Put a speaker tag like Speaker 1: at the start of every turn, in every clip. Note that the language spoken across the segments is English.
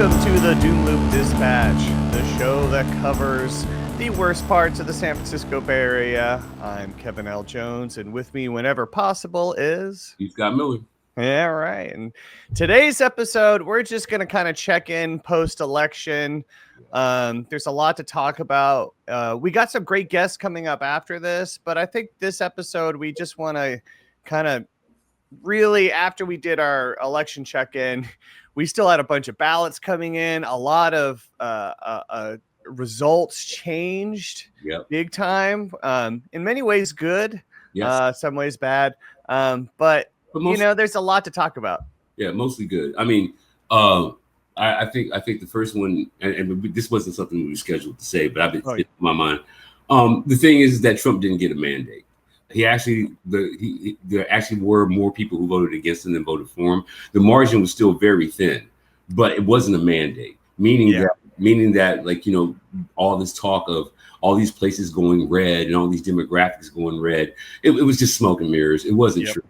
Speaker 1: Welcome to the Doomloop Dispatch, the show that covers the worst parts of the San Francisco Bay Area. I'm Kevin L. Jones, and with me whenever possible is...
Speaker 2: Scott Miller.
Speaker 1: Yeah, right. And today's episode, we're just going to kind of check in post-election. There's a lot to talk about. We got some great guests coming up after this, but I think this episode, we just want to kind of really, after we did our election check-in, we still had a bunch of ballots coming in. A lot of results changed big time. In many ways, good. Yes. Some ways bad. But you know, there's a lot to talk about.
Speaker 2: Yeah, mostly good. I mean, I think the first one, and this wasn't something we were scheduled to say, but I've been in my mind. The thing is that Trump didn't get a mandate. There actually were more people who voted against him than voted for him. The margin was still very thin, but it wasn't a mandate. Meaning that, like, you know, all this talk of all these places going red and all these demographics going red, it was just smoke and mirrors. It wasn't true.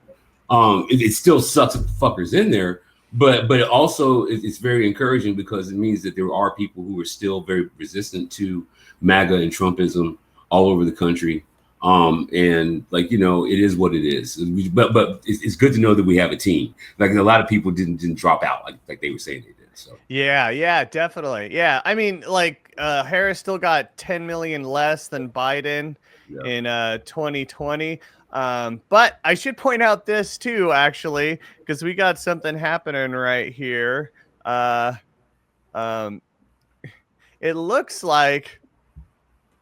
Speaker 2: It still sucks if the fuckers in there, but it also it's very encouraging because it means that there are people who are still very resistant to MAGA and Trumpism all over the country. And like, you know, it is what it is. But it's good to know that we have a team. Like, a lot of people didn't drop out like they were saying they did. So
Speaker 1: yeah, definitely. Yeah, I mean, like Harris still got 10 million less than Biden in 2020. But I should point out this too, actually, because we got something happening right here. It looks like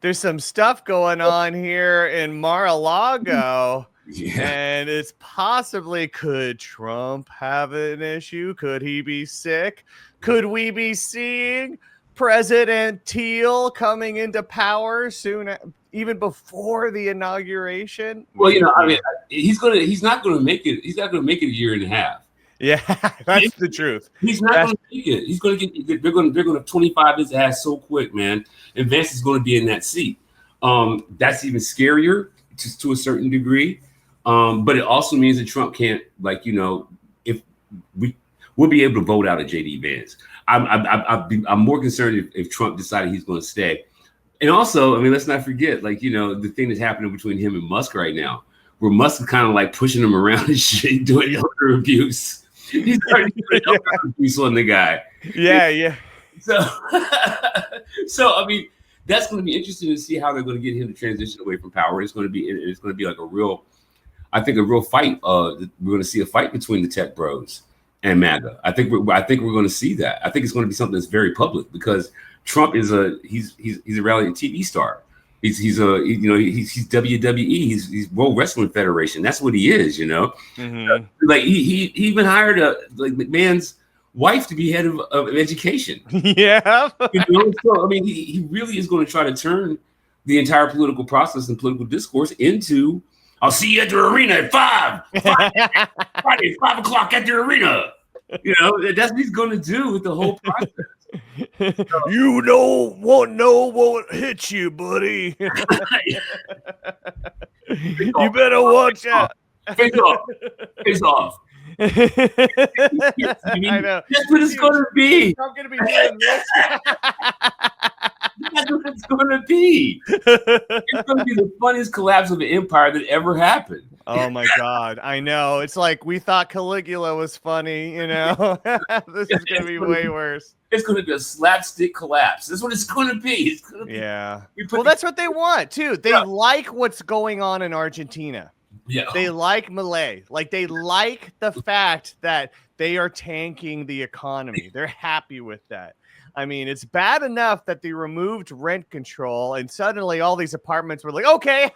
Speaker 1: there's some stuff going on here in Mar-a-Lago, and it's possibly, could Trump have an issue? Could he be sick? Could we be seeing President Thiel coming into power soon, even before the inauguration?
Speaker 2: Well, you know, I mean, he's not gonna make it. He's not gonna make it a year and a half.
Speaker 1: Yeah, that's the truth.
Speaker 2: He's not gonna make it. He's gonna get. They're gonna 25 his ass so quick, man. And Vance is gonna be in that seat. That's even scarier to a certain degree. But it also means that Trump can't, like, you know, if we'll be able to vote out a JD Vance. I'm more concerned if Trump decided he's going to stay. And also, I mean, let's not forget, like, you know, the thing that's happening between him and Musk right now, where Musk is kind of like pushing him around and shit, doing elder abuse. He's already doing elder abuse on the guy.
Speaker 1: Yeah.
Speaker 2: So I mean, that's going to be interesting to see how they're going to get him to transition away from power. It's going to be like a real fight. We're going to see a fight between the tech bros and MAGA. I think we're going to see that. I think it's going to be something that's very public because Trump is he's a reality TV star. He's WWE. He's World Wrestling Federation. That's what he is, you know. Mm-hmm. Like he even hired McMahon's wife to be head of education.
Speaker 1: Yeah.
Speaker 2: You know? So I mean, he really is going to try to turn the entire political process and political discourse into, I'll see you at the arena at 5 Friday, 5 o'clock at the arena. You know, that's what he's going to do with the whole process.
Speaker 1: You don't want no one hit you, buddy. You better watch out.
Speaker 2: Face off. I know. That's what it's going to be.
Speaker 1: I'm going to be doing this.
Speaker 2: That's what it's going to be. It's going to be the funniest collapse of an empire that ever happened.
Speaker 1: Oh my God. I know. It's like we thought Caligula was funny, you know. This is going to be way worse.
Speaker 2: It's going to be a slapstick collapse. That's what it's going to be. It's going to be.
Speaker 1: Yeah. Well, that's what they want, too. They like what's going on in Argentina.
Speaker 2: Yeah.
Speaker 1: They like Milei. Like, they like the fact that they are tanking the economy. They're happy with that. I mean, it's bad enough that they removed rent control and suddenly all these apartments were like, okay,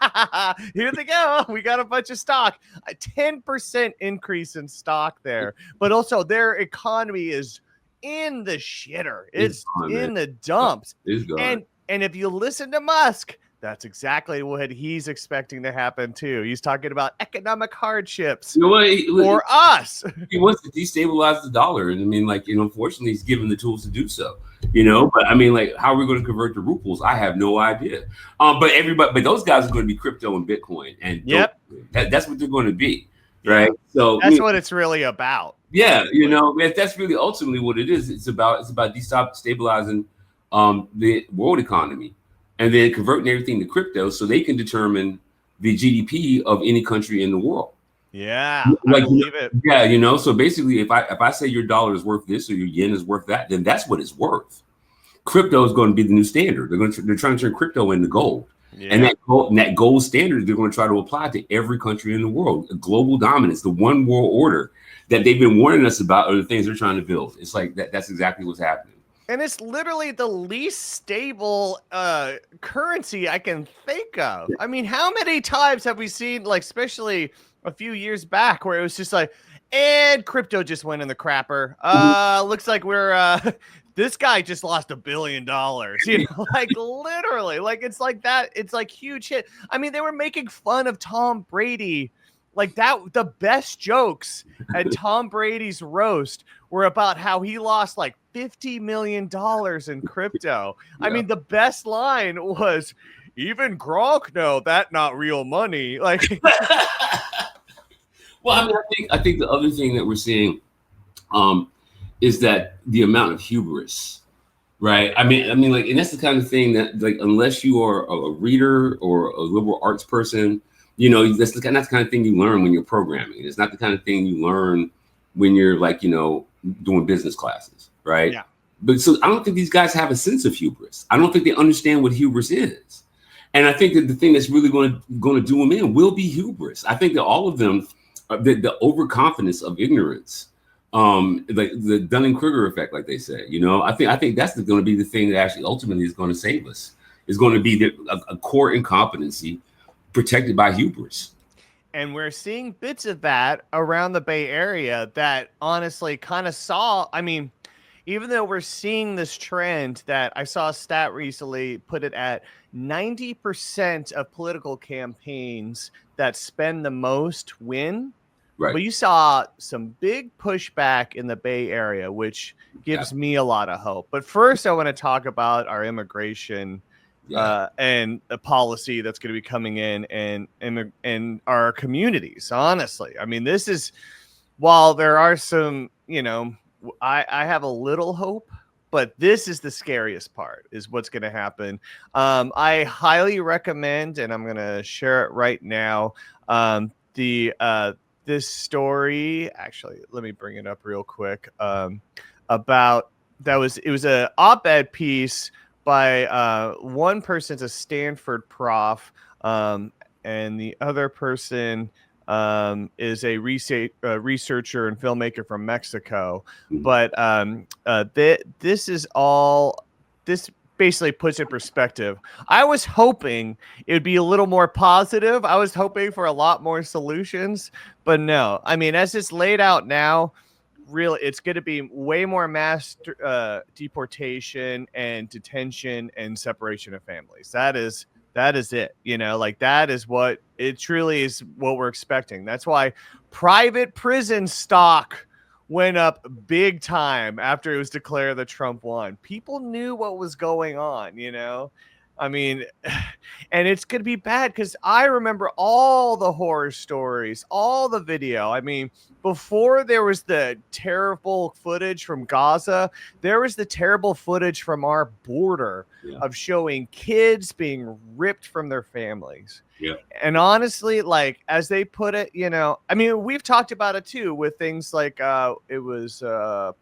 Speaker 1: here they go. We got a bunch of stock. A 10% increase in stock there. But also their economy is in the shitter. It's in the dumps. And if you listen to Musk, that's exactly what he's expecting to happen too. He's talking about economic hardships for us.
Speaker 2: He wants to destabilize the dollar, and I mean, like, you know, unfortunately, he's given the tools to do so. You know, but I mean, like, how are we going to convert the rubles? I have no idea. But those guys are going to be crypto and Bitcoin, and that's what they're going to be. right? So
Speaker 1: that's what it's really about.
Speaker 2: Yeah,
Speaker 1: honestly.
Speaker 2: you know, that's really ultimately what it is. It's about destabilizing the world economy, and then converting everything to crypto, so they can determine the GDP of any country in the world.
Speaker 1: Yeah,
Speaker 2: Like,
Speaker 1: I believe it.
Speaker 2: Yeah, you know. So basically, if I say your dollar is worth this or your yen is worth that, then that's what it's worth. Crypto is going to be the new standard. They're trying to turn crypto into gold.
Speaker 1: Yeah.
Speaker 2: And that gold standard they're going to try to apply to every country in the world. Global dominance, the one world order that they've been warning us about are the things they're trying to build. It's like that's exactly what's happening.
Speaker 1: And it's literally the least stable currency I can think of. I mean, how many times have we seen, like, especially a few years back, where it was just like, and crypto just went in the crapper. Looks like we're this guy just lost $1 billion. You know, like literally, like it's like that. It's like huge hit. I mean, they were making fun of Tom Brady. Like that, the best jokes at Tom Brady's roast were about how he lost like $50 million in crypto. Yeah. I mean, the best line was, even Gronk know that not real money. Like,
Speaker 2: well, I mean, I think the other thing that we're seeing is that the amount of hubris, right? I mean, like, and that's the kind of thing that, like, unless you are a reader or a liberal arts person, you know, that's the kind of thing you learn when you're programming. It's not the kind of thing you learn when you're, like, you know, doing business classes, right? Yeah. But so I don't think these guys have a sense of hubris. I don't think they understand what hubris is. And I think that the thing that's really going to do them in will be hubris. I think that all of them, the overconfidence of ignorance, like the Dunning-Kruger effect, like they say, you know, I think that's going to be the thing that actually ultimately is going to save us. Is going to be a core incompetency protected by hubris.
Speaker 1: And we're seeing bits of that around the Bay Area that honestly kind of saw, I mean, even though we're seeing this trend that I saw a stat recently put it at 90% of political campaigns that spend the most win. Right. But you saw some big pushback in the Bay Area, which gives me a lot of hope. But first, I want to talk about our immigration and the policy that's going to be coming in and our communities. Honestly, I mean, this is, while there are some, you know, I have a little hope, but this is the scariest part, is what's going to happen. I highly recommend, and I'm going to share it right now. This story, actually, let me bring it up real quick. About it was an op-ed piece by one person's a Stanford prof, and the other person is a researcher and filmmaker from Mexico. But this basically puts in perspective. I was hoping it would be a little more positive. I was hoping for a lot more solutions, but no. I mean, as it's laid out now, really, it's going to be way more mass deportation and detention and separation of families. That is it. You know, like, that is what it truly is, what we're expecting. That's why private prison stock went up big time after it was declared that Trump won. People knew what was going on, you know? I mean, and it's going to be bad because I remember all the horror stories, all the video. I mean, before there was the terrible footage from Gaza, there was the terrible footage from our border of showing kids being ripped from their families. Yeah. And honestly, like, as they put it, you know, I mean, we've talked about it too with things like it was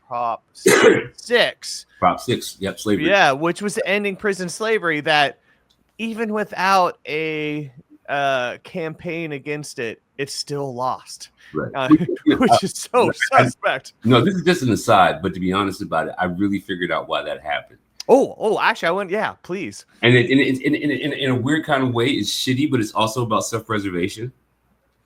Speaker 1: Prop 6.
Speaker 2: Prop 6, yep, slavery.
Speaker 1: Yeah, which was ending prison slavery, that even without a campaign against it, it's still lost. Right. Which is so suspect.
Speaker 2: No, this is just an aside, but to be honest about it, I really figured out why that happened.
Speaker 1: Oh, actually, I went, yeah, please.
Speaker 2: And in a weird kind of way, it's shitty, but it's also about self-preservation.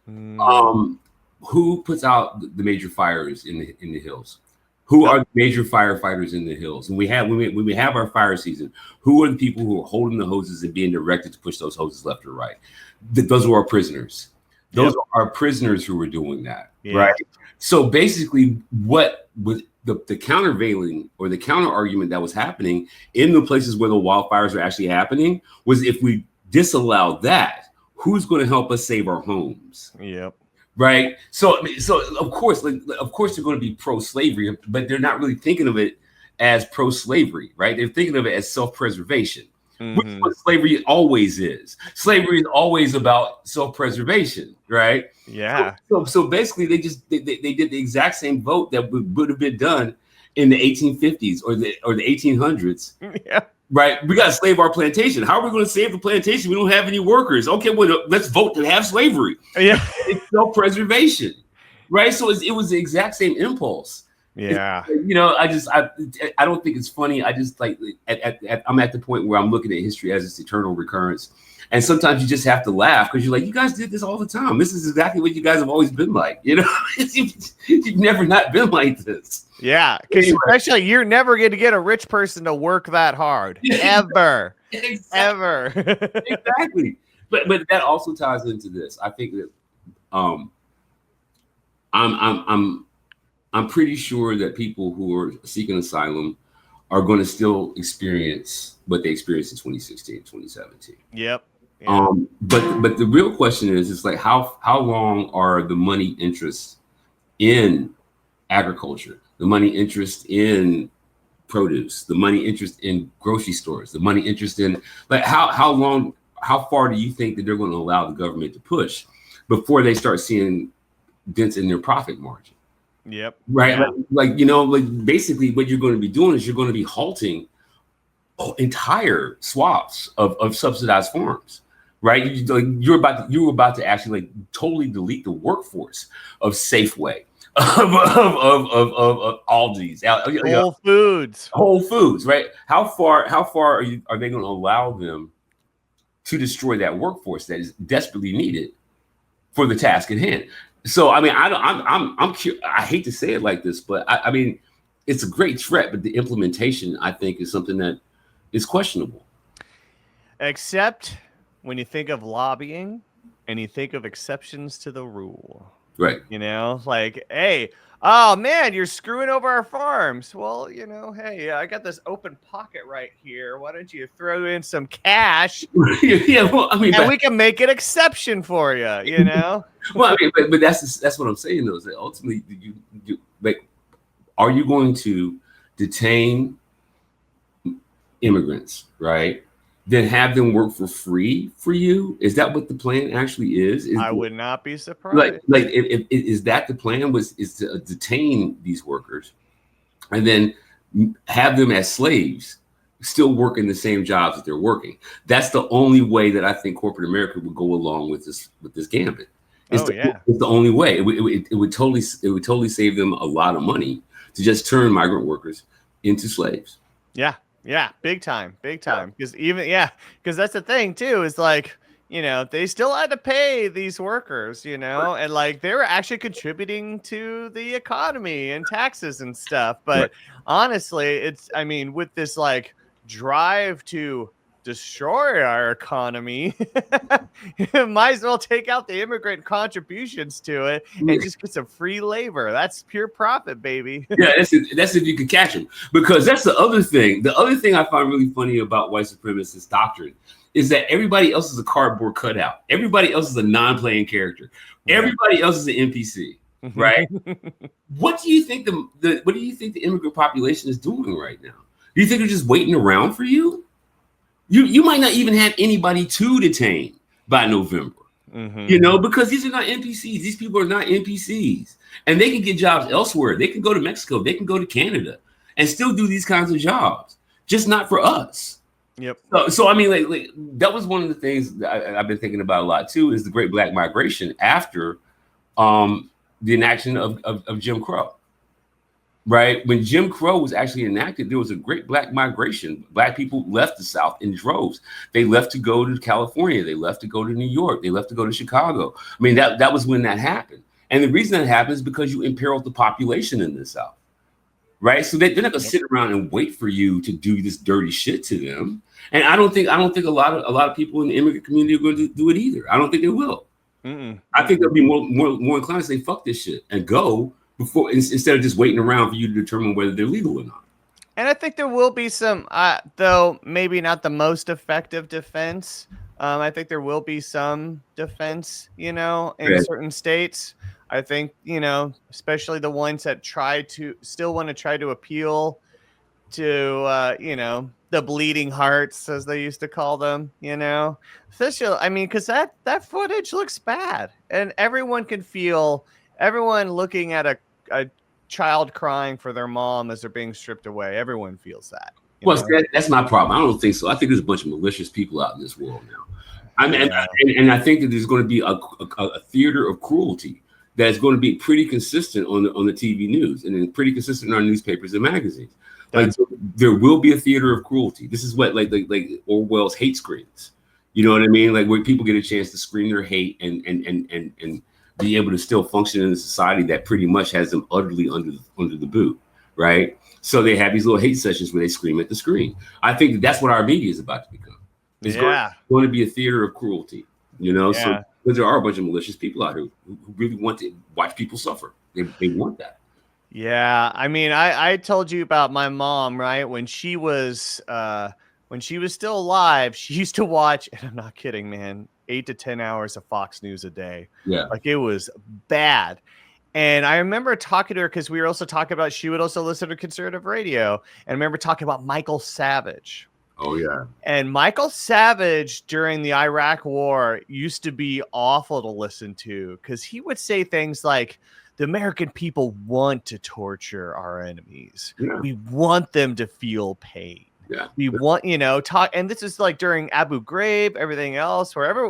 Speaker 2: Who puts out the major fires in the hills? Who are the major firefighters in the hills? And when we have our fire season, who are the people who are holding the hoses and being directed to push those hoses left or right? Those are our prisoners. Those are our prisoners who are doing that, right? So basically, what was the countervailing or the counter argument that was happening in the places where the wildfires are actually happening was, if we disallow that, who's going to help us save our homes?
Speaker 1: Yep.
Speaker 2: right? So, I mean, so of course, of course, they're going to be pro-slavery, but they're not really thinking of it as pro-slavery, right? They're thinking of it as self-preservation, which is what slavery always is. Slavery is always about self-preservation, right?
Speaker 1: Yeah.
Speaker 2: So basically, they did the exact same vote that would have been done in the 1850s or the 1800s.
Speaker 1: Yeah.
Speaker 2: Right, we got to slave our plantation. How are we going to save the plantation? We don't have any workers. Okay, well, let's vote to have slavery.
Speaker 1: Yeah,
Speaker 2: it's self-preservation, right? So it was the exact same impulse.
Speaker 1: Yeah,
Speaker 2: I don't think it's funny. I just like I'm at the point where I'm looking at history as its eternal recurrence, and sometimes you just have to laugh because you're like, you guys did this all the time. This is exactly what you guys have always been like. You know, you've never not been like this.
Speaker 1: Yeah, because especially you're never going to get a rich person to work that hard ever, ever.
Speaker 2: Exactly. But that also ties into this. I think that I'm pretty sure that people who are seeking asylum are going to still experience what they experienced in 2016, 2017.
Speaker 1: Yep. Yeah.
Speaker 2: But the real question is like how long are the money interests in agriculture, the money interest in produce, the money interest in grocery stores, the money interest in like how far do you think that they're going to allow the government to push before they start seeing dents in their profit margin?
Speaker 1: Yep.
Speaker 2: Right. Yeah. Like basically what you're going to be doing is you're going to be halting entire swaths of subsidized farms. Right. You're about to actually like totally delete the workforce of Safeway, of Aldi's, Whole Foods, right? How far are they going to allow them to destroy that workforce that is desperately needed for the task at hand? So I mean, I hate to say it like this, but I mean, it's a great threat, but the implementation I think is something that is questionable.
Speaker 1: Except when you think of lobbying and you think of exceptions to the rule.
Speaker 2: Right.
Speaker 1: You know, like, hey, oh man, you're screwing over our farms. Well, you know, hey, I got this open pocket right here. Why don't you throw in some cash?
Speaker 2: Yeah, well, I mean,
Speaker 1: and we can make an exception for you, you know?
Speaker 2: Well, I mean, but that's what I'm saying though, is that ultimately you like, are you going to detain immigrants, right? Then have them work for free for you? Is that what the plan actually is?
Speaker 1: I would not be surprised.
Speaker 2: Like if is that the plan is to detain these workers and then have them as slaves still working the same jobs that they're working? That's the only way that I think corporate America would go along with this gambit. It's the only way. It would totally save them a lot of money to just turn migrant workers into slaves.
Speaker 1: Yeah, big time. Because because that's the thing too, is like, you know, they still had to pay these workers, you know, and like they were actually contributing to the economy and taxes and stuff. But honestly, I mean, with this like drive to destroy our economy, you might as well take out the immigrant contributions to it and just get some free labor. That's pure profit, baby.
Speaker 2: Yeah, that's if you can catch them. Because that's the other thing. The other thing I find really funny about white supremacist doctrine is that everybody else is a cardboard cutout. Everybody else is a non-playing character. Everybody else is an NPC, right? What do you think what do you think the immigrant population is doing right now? Do you think they're just waiting around for you? You might not even have anybody to detain by November, you know, because these are not NPCs. These people are not NPCs, and they can get jobs elsewhere. They can go to Mexico. They can go to Canada and still do these kinds of jobs, just not for us.
Speaker 1: Yep.
Speaker 2: So I mean, like that was one of the things that I've been thinking about a lot too, is the Great Black Migration after the enaction of Jim Crow. Right. When Jim Crow was actually enacted, there was a great black migration. Black people left the South in droves. They left to go to California. They left to go to New York. They left to go to Chicago. I mean, that was when that happened. And the reason that happened is because you imperiled the population in the South. Right. So they're not going to sit around and wait for you to do this dirty shit to them. And I don't think a lot of people in the immigrant community are going to do it either. I don't think they will. I think they'll be more inclined to say, fuck this shit and go. Before, instead of just waiting around for you to determine whether they're legal or not.
Speaker 1: And I think there will be some, though maybe not the most effective defense. I think there will be some defense, you know, in certain states. I think, especially the ones that still want to try to appeal to, the bleeding hearts, as they used to call them, especially, I mean, because that footage looks bad, and everyone looking at a child crying for their mom as they're being stripped away. Everyone feels that.
Speaker 2: Well, that's my problem. I don't think so. I think there's a bunch of malicious people out in this world now. I mean, and I think that there's going to be a theater of cruelty that's going to be pretty consistent on the TV news, and then pretty consistent in our newspapers and magazines. Like, there will be a theater of cruelty. This is what like Orwell's hate screens. You know what I mean? Like, where people get a chance to scream their hate and be able to still function in a society that pretty much has them utterly under the boot, right? So they have these little hate sessions where they scream at the screen. I think that's what our media is about to become. It's going to be a theater of cruelty, So because there are a bunch of malicious people out here who really want to watch people suffer. They want that.
Speaker 1: Yeah, I mean, I told you about my mom, right? When she was still alive, she used to watch, and I'm not kidding, man, 8 to 10 hours of Fox News a day.
Speaker 2: Yeah,
Speaker 1: like it was bad. And I remember talking to her because we were also talking about, she would also listen to conservative radio, and I remember talking about Michael Savage.
Speaker 2: Oh yeah,
Speaker 1: and Michael Savage during the Iraq War used to be awful to listen to because he would say things like, the American people want to torture our enemies.
Speaker 2: Yeah.
Speaker 1: We want them to feel pain.
Speaker 2: Yeah.
Speaker 1: We want, talk. And this is like during Abu Ghraib, everything else, wherever,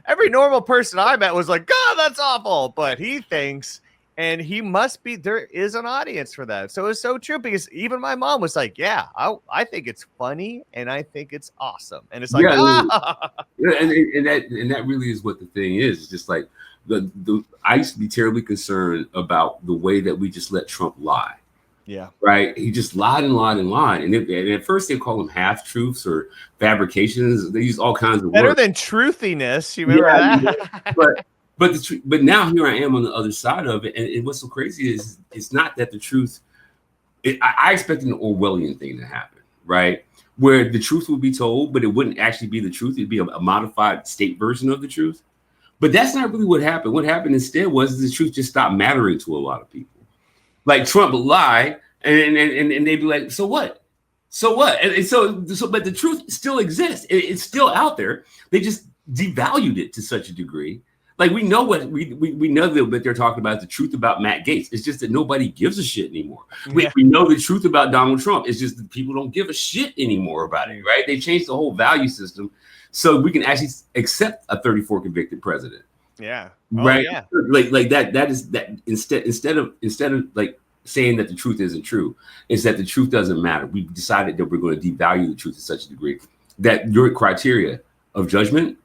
Speaker 1: every normal person I met was like, God, that's awful. But he thinks, and he must be, there is an audience for that. So it's so true, because even my mom was like, yeah, I think it's funny and I think it's awesome. And it's like,
Speaker 2: and that really is what the thing is. It's just like, I used to be terribly concerned about the way that we just let Trump lie.
Speaker 1: Yeah. Right.
Speaker 2: He just lied and lied and lied. And at first they call them half truths or fabrications. They use all kinds of
Speaker 1: better
Speaker 2: words.
Speaker 1: Than truthiness. You remember that?
Speaker 2: But now here I am on the other side of it. And what's so crazy is it's not that the truth. I expected an Orwellian thing to happen, right? Where the truth would be told, but it wouldn't actually be the truth. It'd be a modified state version of the truth. But that's not really what happened. What happened instead was the truth just stopped mattering to a lot of people. Like, Trump would lie, and they'd be like, so what? So what? And so but the truth still exists. It's still out there. They just devalued it to such a degree. Like, we know what we know that they're talking about the truth about Matt Gaetz. It's just that nobody gives a shit anymore.
Speaker 1: Yeah.
Speaker 2: We know the truth about Donald Trump. It's just that people don't give a shit anymore about it, right? They changed the whole value system so we can actually accept a 34 convicted president.
Speaker 1: Yeah.
Speaker 2: Right. Yeah. Like that is that instead of like saying that the truth isn't true, is that the truth doesn't matter. We decided that we're going to devalue the truth to such a degree that your criteria of judgment,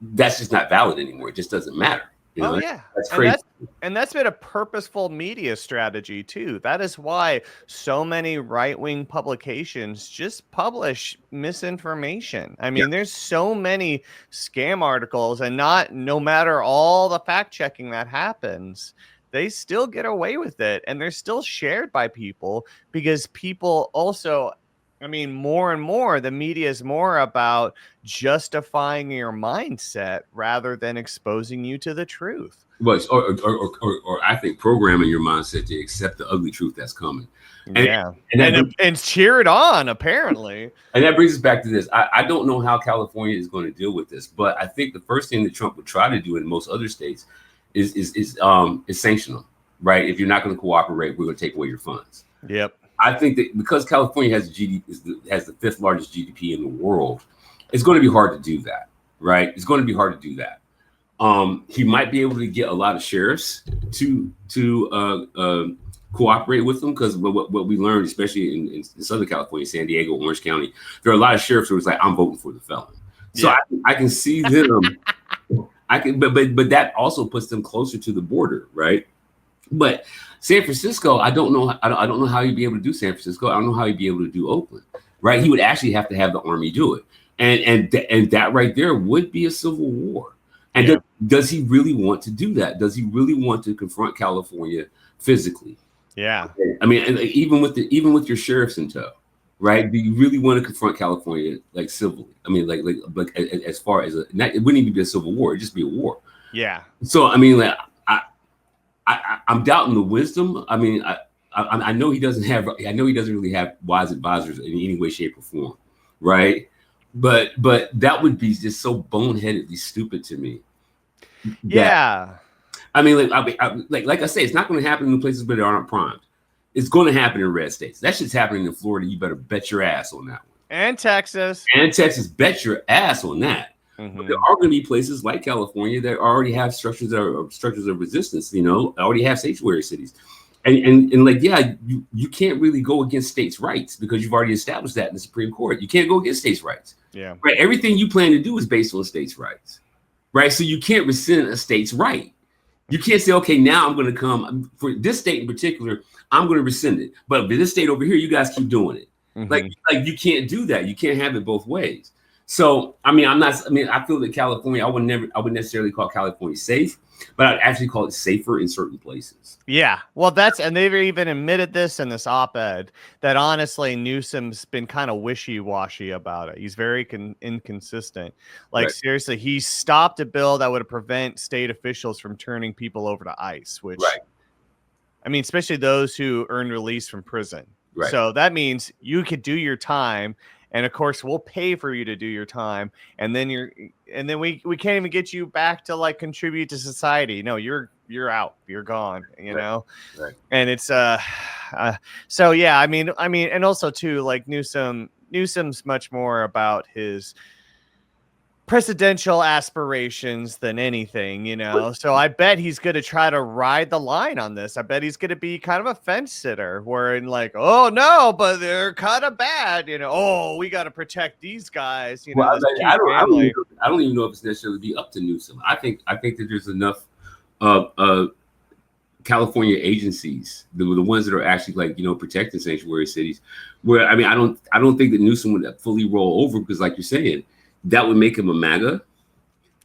Speaker 2: that's just not valid anymore. It just doesn't matter.
Speaker 1: Yeah.
Speaker 2: That's crazy.
Speaker 1: And that's been a purposeful media strategy too. That is why so many right-wing publications just publish misinformation. I mean, there's so many scam articles, and no matter all the fact checking that happens, they still get away with it, and they're still shared by people because people also, I mean, more and more, the media is more about justifying your mindset rather than exposing you to the truth.
Speaker 2: Well, or I think programming your mindset to accept the ugly truth that's coming. And
Speaker 1: cheer it on, apparently. And
Speaker 2: that brings us back to this. I don't know how California is going to deal with this, but I think the first thing that Trump would try to do in most other states is sanction them, right? If you're not going to cooperate, we're going to take away your funds.
Speaker 1: Yep.
Speaker 2: I think that because California has the fifth largest GDP in the world, it's going to be hard to do that, right? It's going to be hard to do that. He might be able to get a lot of sheriffs to cooperate with them, because what we learned, especially in Southern California, San Diego, Orange County, there are a lot of sheriffs who was like, I'm voting for the felon. So I can see them. But that also puts them closer to the border, right? But San Francisco, I don't know how he'd be able to do San Francisco. I don't know how he'd be able to do Oakland, right? He would actually have to have the army do it, and that right there would be a civil war. And does he really want to do that? Does he really want to confront California physically?
Speaker 1: Yeah.
Speaker 2: I mean, even with your sheriffs in tow, right? Do you really want to confront California like civilly? I mean, like as far as it wouldn't even be a civil war; it'd just be a war.
Speaker 1: Yeah.
Speaker 2: So I mean, like I'm doubting the wisdom. I mean, I know he doesn't have. I know he doesn't really have wise advisors in any way, shape, or form, right? But that would be just so boneheadedly stupid to me.
Speaker 1: Yeah.
Speaker 2: I mean, like I say, it's not going to happen in places where they aren't primed. It's going to happen in red states. That shit's happening in Florida. You better bet your ass on that one.
Speaker 1: And Texas.
Speaker 2: And Texas, bet your ass on that. But there are going to be places like California that already have structures of resistance. You know, already have sanctuary cities, and like, yeah, you can't really go against states' rights because you've already established that in the Supreme Court. You can't go against states' rights.
Speaker 1: Yeah,
Speaker 2: right. Everything you plan to do is based on states' rights, right? So you can't rescind a state's right. You can't say, okay, now I'm going to come for this state in particular. I'm going to rescind it, but for this state over here, you guys keep doing it. Like you can't do that. You can't have it both ways. So, I mean, I feel that California, I wouldn't necessarily call California safe, but I'd actually call it safer in certain places.
Speaker 1: Yeah. Well, and they've even admitted this in this op-ed that honestly Newsom's been kind of wishy-washy about it. He's very inconsistent. Like, right. Seriously, he stopped a bill that would prevent state officials from turning people over to ICE, which, right. I mean, especially those who earn release from prison. Right. So that means you could do your time. And of course, we'll pay for you to do your time, and then we can't even get you back to like contribute to society. No, you're out, you're gone. You know, right. And it's so yeah. I mean, and also too, like Newsom's much more about his presidential aspirations than anything, you know. So I bet he's going to try to ride the line on this. I bet he's going to be kind of a fence sitter where in like, oh no, but they're kind of bad, you know. Oh, we got to protect these guys, you know.
Speaker 2: I don't even know if it's necessarily be up to Newsom. I think that there's enough California agencies, the ones that are actually like, you know, protecting sanctuary cities, where I mean, I don't think that Newsom would fully roll over because, like you're saying, that would make him a MAGA.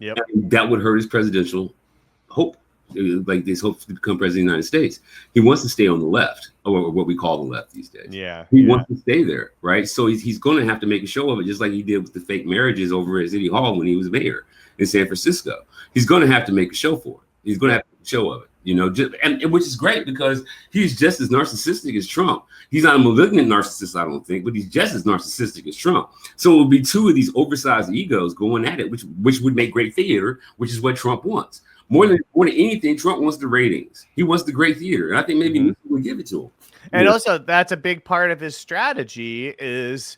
Speaker 2: Yep. That would hurt his presidential hope, like this hope to become president of the United States. He wants to stay on the left, or what we call the left these days.
Speaker 1: Yeah,
Speaker 2: he wants to stay there, right? So he's going to have to make a show of it, just like he did with the fake marriages over at City Hall when he was mayor in San Francisco. He's going to have to make a show for it. He's going to have to make a show of it, you know, and which is great because he's just as narcissistic as Trump. He's not a malignant narcissist, I don't think, but he's just as narcissistic as Trump. So it would be two of these oversized egos going at it, which would make great theater, which is what Trump wants. More than anything, Trump wants the ratings. He wants the great theater, and I think maybe Newsom would give it to him.
Speaker 1: And also, that's a big part of his strategy is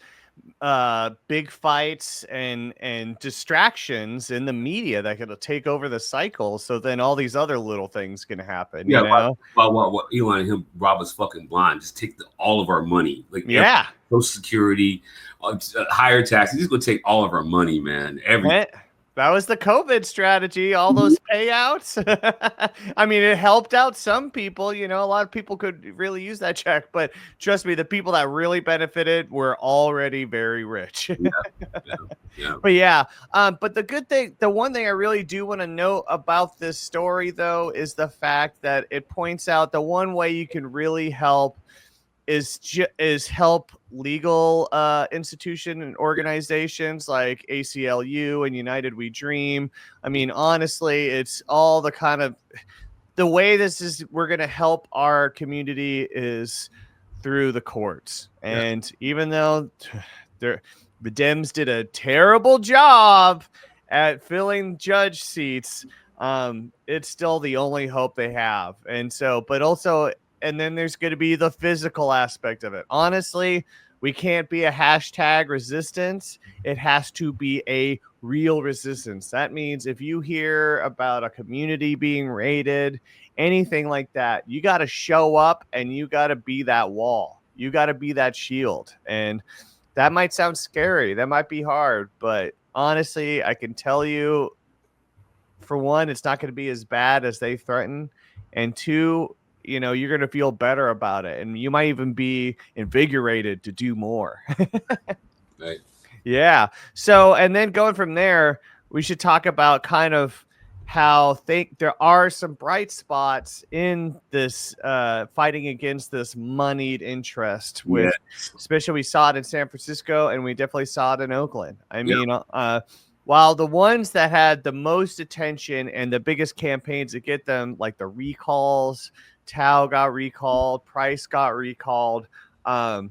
Speaker 1: big fights and distractions in the media that could take over the cycle. So then all these other little things can happen. Yeah, you know?
Speaker 2: Well, Elon and him rob us fucking blind. Just take all of our money. Like,
Speaker 1: yeah,
Speaker 2: Social Security, higher taxes. He's gonna take all of our money, man.
Speaker 1: That was the COVID strategy, all those payouts. I mean, it helped out some people. You know, a lot of people could really use that check. But trust me, the people that really benefited were already very rich. Yeah. But yeah, but the good thing, the one thing I really do want to note about this story, though, is the fact that it points out the one way you can really help is help legal institution and organizations like ACLU and United We Dream. I mean, honestly, it's all the kind of the way we're going to help our community is through the courts. And even though the Dems did a terrible job at filling judge seats, it's still the only hope they have. And so, but also, and then there's going to be the physical aspect of it. Honestly, we can't be a hashtag resistance. It has to be a real resistance. That means if you hear about a community being raided, anything like that, you got to show up and you got to be that wall. You got to be that shield. And that might sound scary. That might be hard. But honestly, I can tell you, for one, it's not going to be as bad as they threaten. And two, you know, you're going to feel better about it. And you might even be invigorated to do more.
Speaker 2: Right.
Speaker 1: Yeah. So, and then going from there, we should talk about kind of how there are some bright spots in this fighting against this moneyed interest with, especially we saw it in San Francisco and we definitely saw it in Oakland. I mean, while the ones that had the most attention and the biggest campaigns to get them, like the recalls, Tao got recalled, Price got recalled. A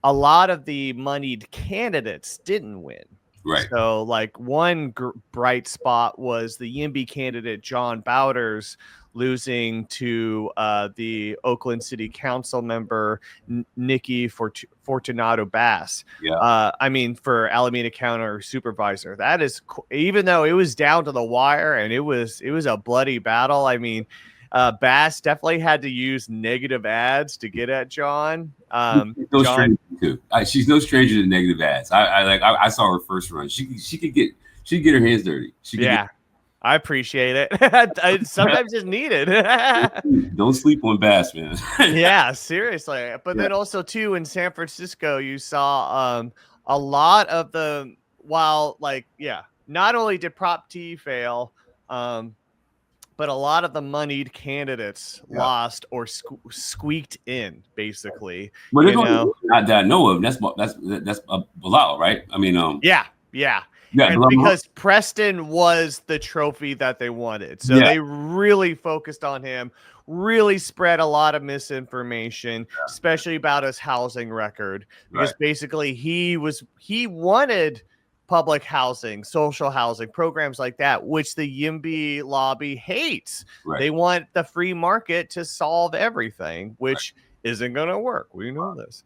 Speaker 1: lot of the moneyed candidates didn't win.
Speaker 2: Right.
Speaker 1: So, like, one bright spot was the YIMBY candidate John Bowders losing to the Oakland City Council member Nikki Fortunato Bass.
Speaker 2: Yeah.
Speaker 1: I mean, for Alameda County supervisor, that is, even though it was down to the wire and it was a bloody battle. I mean, Bass definitely had to use negative ads to get at John.
Speaker 2: She's no stranger to negative ads. I saw her first run. She could get her hands dirty.
Speaker 1: I appreciate it. I sometimes it's needed.
Speaker 2: Don't sleep on Bass, man.
Speaker 1: Yeah, seriously. But then also too in San Francisco, you saw a lot of not only did Prop T fail, but a lot of the moneyed candidates lost or squeaked in, basically.
Speaker 2: But not that I know of. That's Bilal, right? I mean,
Speaker 1: yeah. And because Preston was the trophy that they wanted, so they really focused on him. Really spread a lot of misinformation, especially about his housing record, because basically he wanted public housing, social housing, programs like that, which the YIMBY lobby hates. Right. They want the free market to solve everything, which isn't going to work. We know this.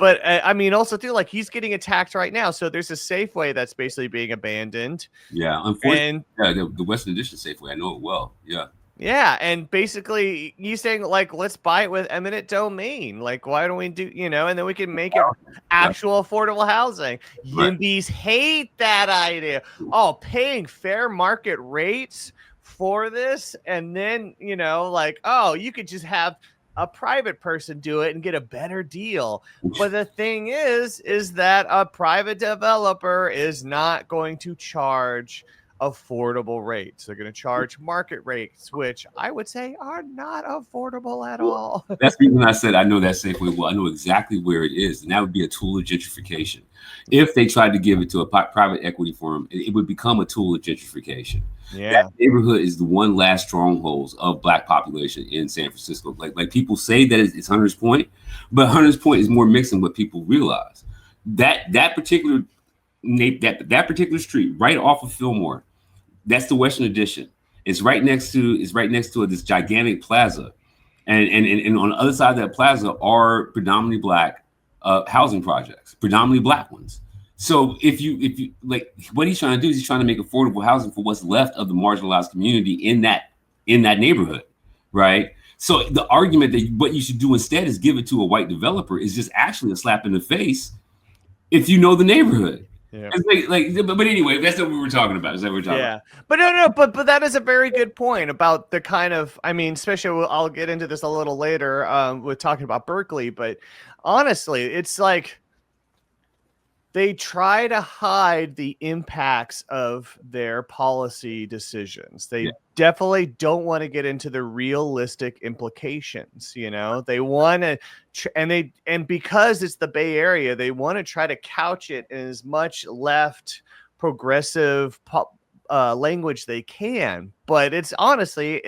Speaker 1: But I mean, also too, like, he's getting attacked right now. So there's a Safeway that's basically being abandoned.
Speaker 2: Yeah, unfortunately, the Western Addition Safeway, I know it well. Yeah.
Speaker 1: Yeah, and basically he's saying, like, let's buy it with eminent domain. Like, why don't we do, and then we can make it actual affordable housing. YIMBYs hate that idea. Oh, paying fair market rates for this, and then, like, oh, you could just have a private person do it and get a better deal. But the thing is that a private developer is not going to charge affordable rates. They're going to charge market rates, which I would say are not affordable at all.
Speaker 2: That's the reason I said I know that Safeway well. I know exactly where it is, and that would be a tool of gentrification. If they tried to give it to a private equity firm, it would become a tool of gentrification. Yeah, that neighborhood is the one last strongholds of Black population in San Francisco. Like people say that it's Hunters Point, but Hunters Point is more mixed than what people realize. That particular street right off of Fillmore, that's the Western Addition. It's right next to this gigantic plaza, and on the other side of that plaza are predominantly Black housing projects, predominantly Black ones. So if you like, what he's trying to do is he's trying to make affordable housing for what's left of the marginalized community in that neighborhood, right? So the argument that what you should do instead is give it to a white developer is just actually a slap in the face if you know the neighborhood. Yeah. But anyway, that's what we were talking about. Is that what we're talking about?
Speaker 1: But but that is a very good point about the kind of, I mean, especially I'll get into this a little later with talking about Berkeley, but honestly, it's like they try to hide the impacts of their policy decisions. They definitely don't want to get into the realistic implications. They want to, and because it's the Bay Area, they want to try to couch it in as much left progressive language they can. But it's honestly,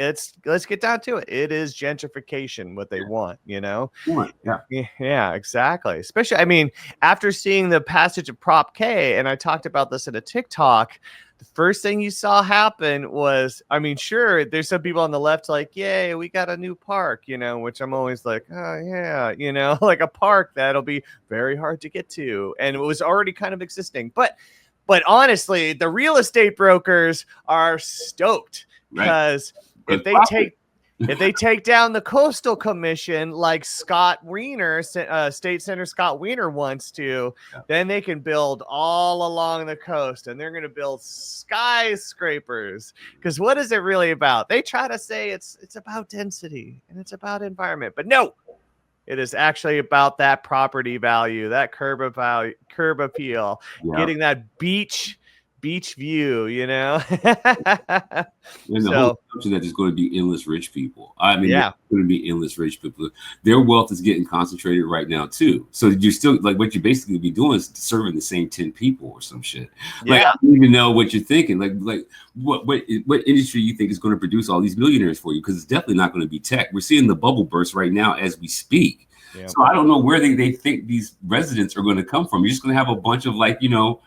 Speaker 1: let's get down to it. It is gentrification, what they want, Yeah, exactly. Especially, I mean, after seeing the passage of Prop K, and I talked about this in a TikTok, the first thing you saw happen was, I mean, sure, there's some people on the left like, yay, we got a new park, which I'm always like, oh yeah, like a park that'll be very hard to get to. And it was already kind of existing. But honestly, the real estate brokers are stoked because if they take down the Coastal Commission like Scott Wiener, State Senator Scott Wiener wants to, then they can build all along the coast, and they're going to build skyscrapers. Because what is it really about? They try to say it's about density and it's about environment, but no. It is actually about that property value, that curb appeal, getting that beach beach view, you know.
Speaker 2: And the whole assumption that there's going to be endless rich people. I mean,
Speaker 1: yeah,
Speaker 2: there's going to be endless rich people. Their wealth is getting concentrated right now too. So you're still like what you basically be doing is serving the same 10 people or some shit. Like I don't even know what you're thinking. Like what industry you think is going to produce all these millionaires for you? Because it's definitely not going to be tech. We're seeing the bubble burst right now as we speak. Yeah. So I don't know where they think these residents are going to come from. You're just going to have a bunch of like, you know,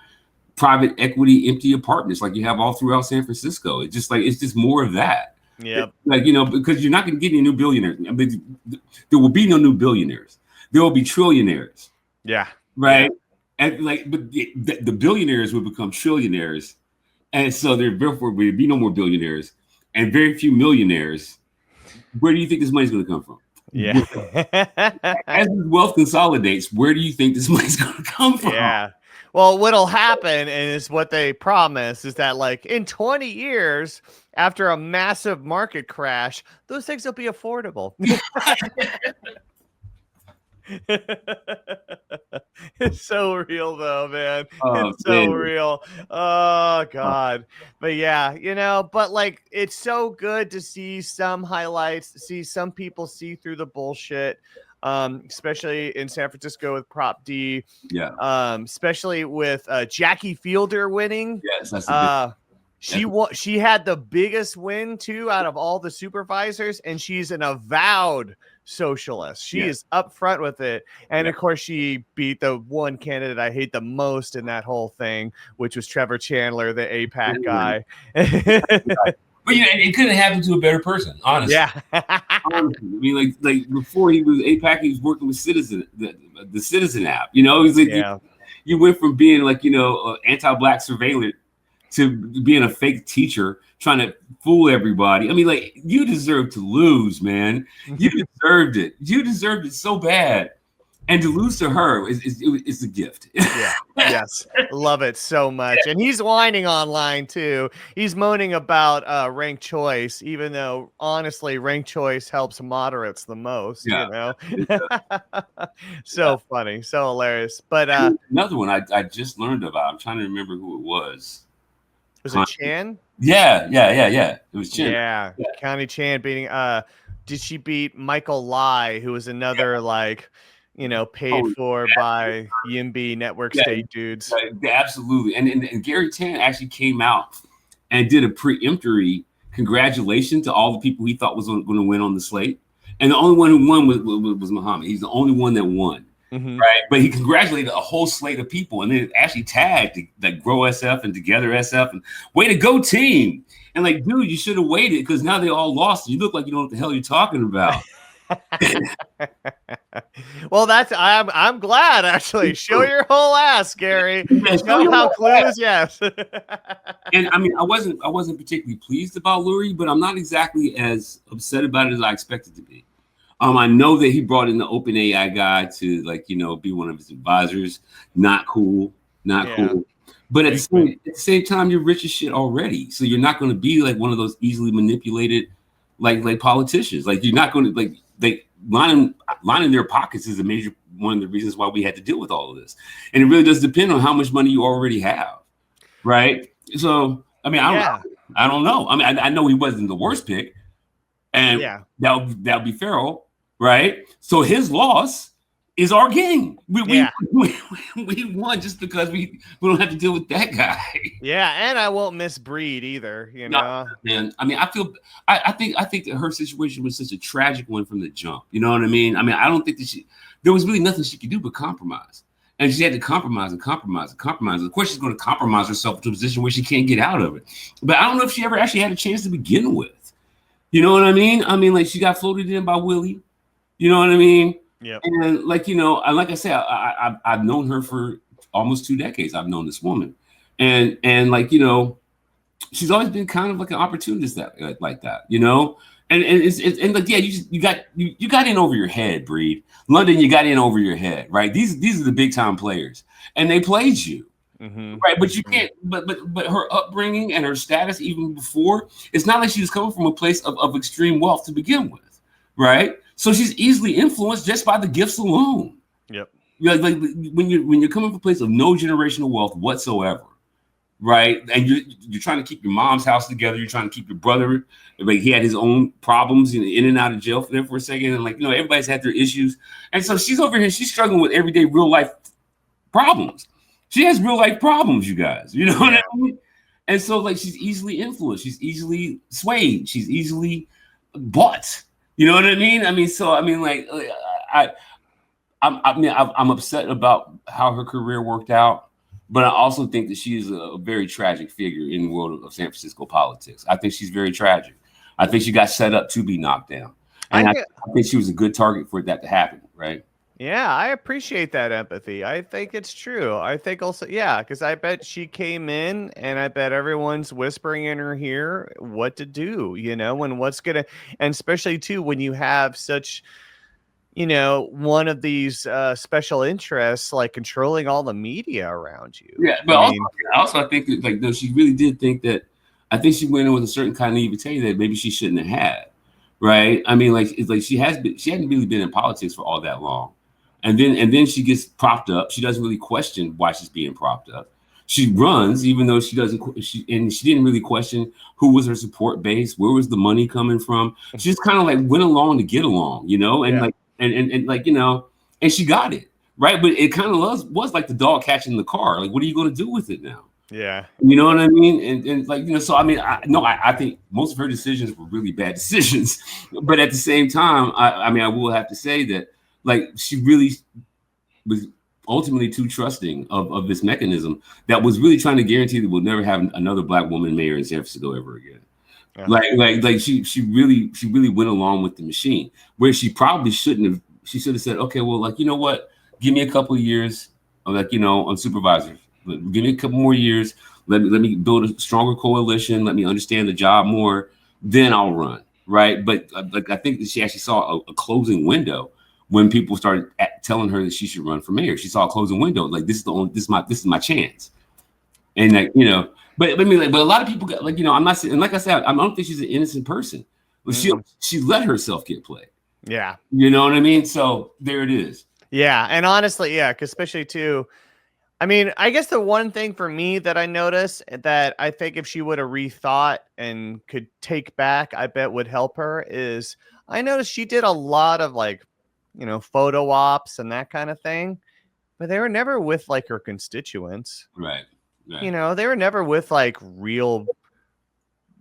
Speaker 2: private equity empty apartments like you have all throughout San Francisco. It's just more of that.
Speaker 1: Yeah.
Speaker 2: Like, you know, because you're not going to get any new billionaires. I mean, there will be no new billionaires. There will be trillionaires.
Speaker 1: Yeah.
Speaker 2: Right. Yeah. And like, but the billionaires will become trillionaires. And so therefore will be no more billionaires and very few millionaires. Where do you think this money's going to come from?
Speaker 1: Yeah.
Speaker 2: As wealth consolidates, where do you think this money's going to come from?
Speaker 1: Yeah. Well, what'll happen, and is what they promise, is that like in 20 years, after a massive market crash, those things will be affordable. It's so real though, man. It's so real. Oh God. But yeah, you know, but like it's so good to see some highlights, see some people see through the bullshit. Especially in San Francisco with Prop D.
Speaker 2: Yeah.
Speaker 1: Especially with Jackie Fielder winning.
Speaker 2: Yes, that's
Speaker 1: she had the biggest win too out of all the supervisors, and she's an avowed socialist. She is upfront with it, and of course she beat the one candidate I hate the most in that whole thing, which was Trevor Chandler, the AIPAC guy.
Speaker 2: But you know, it couldn't happen to a better person, honestly.
Speaker 1: Yeah.
Speaker 2: Honestly. I mean, like before he was AIPAC, he was working with Citizen, the Citizen app. You know, he's like you went from being like, you know, anti-black surveillance to being a fake teacher trying to fool everybody. I mean, like, you deserve to lose, man. You deserved it. You deserved it so bad. And to lose to her is a gift.
Speaker 1: Yeah. Yes. Love it so much. And he's whining online too. He's moaning about ranked choice, even though honestly, ranked choice helps moderates the most, you know? So funny. So hilarious. But
Speaker 2: another one I just learned about. I'm trying to remember who it was.
Speaker 1: Was it Chan?
Speaker 2: Yeah. It was Chan.
Speaker 1: Yeah. County Chan beating did she beat Michael Lai, who was another like, you know, paid for by YIMBY network state dudes.
Speaker 2: Absolutely. And Gary Tan actually came out and did a preemptory congratulation to all the people he thought was going to win on the slate. And the only one who won was Muhammad. He's the only one that won. Right. But he congratulated a whole slate of people and then actually tagged like Grow SF and Together SF and way to go team. And like, dude, you should have waited because now they all lost. You look like you don't know what the hell you're talking about.
Speaker 1: Well, I'm glad actually. Show your whole ass, Gary. Show how clues, yes.
Speaker 2: And I mean, I wasn't particularly pleased about Lurie, but I'm not exactly as upset about it as I expected to be. I know that he brought in the OpenAI guy to like, you know, be one of his advisors. Not cool. Cool. But at the same time, you're rich as shit already, so you're not going to be like one of those easily manipulated like politicians. Like you're not going to like. They lining their pockets is one of the reasons why we had to deal with all of this. And it really does depend on how much money you already have. Right. So, I mean, I don't know. I mean, I know he wasn't the worst pick and that'll be Farrell. Right. So his loss is our gain. We won just because we don't have to deal with that guy.
Speaker 1: Yeah, and I won't miss Breed either, you know.
Speaker 2: Man, I mean, I think that her situation was such a tragic one from the jump. You know what I mean? I mean, I don't think that there was really nothing she could do but compromise. And she had to compromise. Of course, she's going to compromise herself to a position where she can't get out of it. But I don't know if she ever actually had a chance to begin with. You know what I mean? I mean, like she got floated in by Willie. You know what I mean?
Speaker 1: Yeah.
Speaker 2: And like, you know, like I said, I've known her for almost 2 decades. I've known this woman. And like, you know, she's always been kind of like an opportunist like that, you know? And it's like, yeah, you got in over your head, Breed. London, you got in over your head, right? These are the big time players. And they played you. Right. But you can't, but her upbringing and her status even before, it's not like she was coming from a place of extreme wealth to begin with. Right. So she's easily influenced just by the gifts alone.
Speaker 1: Yep.
Speaker 2: Like when you're coming from a place of no generational wealth whatsoever, right? And you're trying to keep your mom's house together. You're trying to keep your brother. Like he had his own problems, in and out of jail there for a second, and everybody's had their issues. And so she's over here. She's struggling with everyday real life problems. She has real life problems, you guys. You know what I mean? And so she's easily influenced. She's easily swayed. She's easily bought. You know what I mean? I'm upset about how her career worked out, but I also think that she is a very tragic figure in the world of San Francisco politics. I think she's very tragic. I think she got set up to be knocked down. And I think she was a good target for that to happen, right?
Speaker 1: Yeah, I appreciate that empathy. I think it's true. I think also, because I bet she came in and I bet everyone's whispering in her ear what to do, and what's going to, and especially too, when you have such, one of these special interests, like controlling all the media around you.
Speaker 2: Yeah, but I think that, she really did think that, I think she went in with a certain kind of naivete that maybe she shouldn't have had, right? She hadn't really been in politics for all that long. And then she gets propped up. She doesn't really question why she's being propped up. She runs, even though she didn't really question who was her support base, where was the money coming from. She just kind of went along to get along, and she got it, right? But it kind of was like the dog catching the car. What are you going to do with it now?
Speaker 1: Yeah,
Speaker 2: you know what I mean. I think most of her decisions were really bad decisions, but at the same time, I will have to say that. She really was ultimately too trusting of this mechanism that was really trying to guarantee that we'll never have another Black woman mayor in San Francisco ever again. Yeah. She really went along with the machine where she probably shouldn't have. She should have said, okay, well, you know what? Give me a couple of years on supervisor. Give me a couple more years. Let me build a stronger coalition. Let me understand the job more. Then I'll run. Right. But I think that she actually saw a closing window. When people started telling her that she should run for mayor, she saw a closing window. This is my chance. And but a lot of people got I'm not saying, and like I said, I don't think she's an innocent person. But she let herself get played.
Speaker 1: Yeah.
Speaker 2: You know what I mean? So there it is.
Speaker 1: Yeah. And honestly, because especially too, I guess the one thing for me that I noticed that I think if she would have rethought and could take back, I bet would help her is I noticed she did a lot of photo ops and that kind of thing, but they were never with her constituents.
Speaker 2: Right.
Speaker 1: They were never with real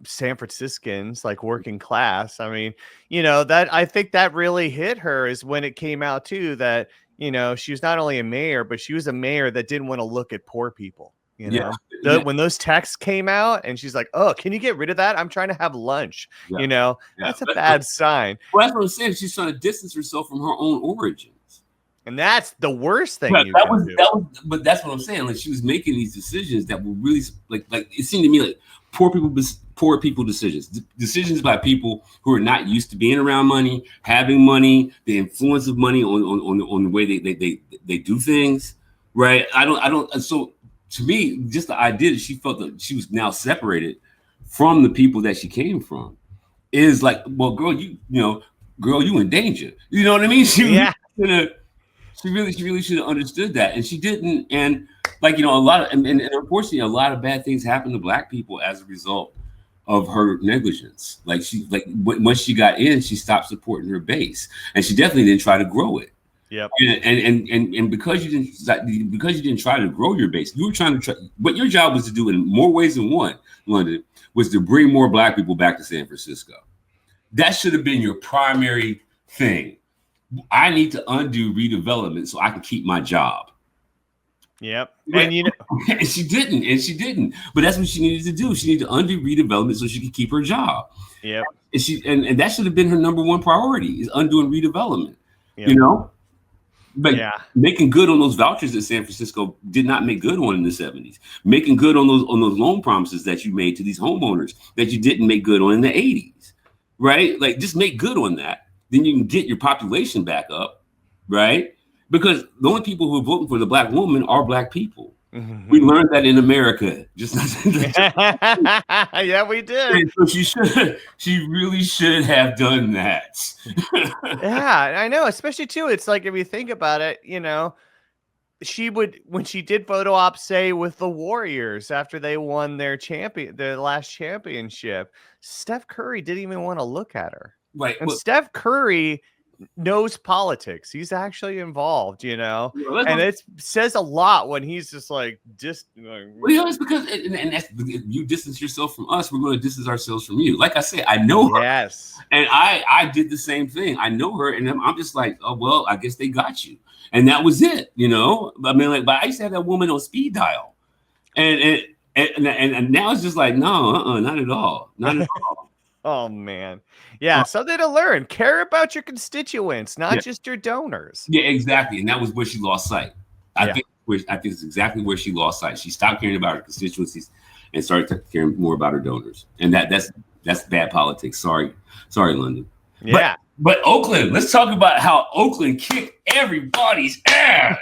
Speaker 1: San Franciscans, working class. That I think that really hit her is when it came out too, that, she was not only a mayor, but she was a mayor that didn't want to look at poor people. When those texts came out and she's like, oh, can you get rid of that? I'm trying to have lunch. That's a bad sign.
Speaker 2: Well, that's what I'm saying. She's trying to distance herself from her own origins.
Speaker 1: And that's the worst thing.
Speaker 2: But that's what I'm saying. She was making these decisions that were really it seemed to me like poor people decisions by people who are not used to being around money, having money, the influence of money on the way they do things. Right. So to me, just the idea that she felt that she was now separated from the people that she came from is well, girl, you in danger. You know what I mean? She really should have understood that, and she didn't. And a lot of, and unfortunately, a lot of bad things happened to Black people as a result of her negligence. Once she got in, she stopped supporting her base, and she definitely didn't try to grow it.
Speaker 1: Yep.
Speaker 2: And because you didn't try to grow your base, you were trying to what your job was to do in more ways than one, London, was to bring more Black people back to San Francisco. That should have been your primary thing. I need to undo redevelopment so I can keep my job.
Speaker 1: Yep.
Speaker 2: And and she didn't. But that's what she needed to do. She needed to undo redevelopment so she could keep her job.
Speaker 1: Yep.
Speaker 2: And that should have been her number one priority, is undoing redevelopment. Yep. But making good on those vouchers that San Francisco did not make good on in the 70s, making good on those loan promises that you made to these homeowners that you didn't make good on in the 80s, right? Just make good on that. Then you can get your population back up, right? Because the only people who are voting for the Black woman are Black people. Mm-hmm. We learned that in America.
Speaker 1: Yeah, we did.
Speaker 2: So she really should have done that.
Speaker 1: Yeah, I know. Especially too, it's if you think about it, she would, when she did photo ops, say with the Warriors after they won their last championship, Steph Curry didn't even want to look at her.
Speaker 2: Right.
Speaker 1: And Steph Curry knows politics. He's actually involved, and it says a lot when he's just like,
Speaker 2: well, it's because and that's, you distance yourself from us, we're going to distance ourselves from you. Like I said, I know her.
Speaker 1: Yes.
Speaker 2: And I did the same thing. I know her, and I'm just like, oh well, I guess they got you. And that was it, I mean, like, but I used to have that woman on speed dial. And now it's just like, no, not at all. Not at all.
Speaker 1: Oh man. Yeah, something to learn. Care about your constituents, not just your donors.
Speaker 2: Yeah, exactly. And that was where she lost sight. I think it's exactly where she lost sight. She stopped caring about her constituencies and started caring more about her donors. And that's bad politics. Sorry, London.
Speaker 1: Yeah.
Speaker 2: But Oakland, let's talk about how Oakland kicked everybody's ass.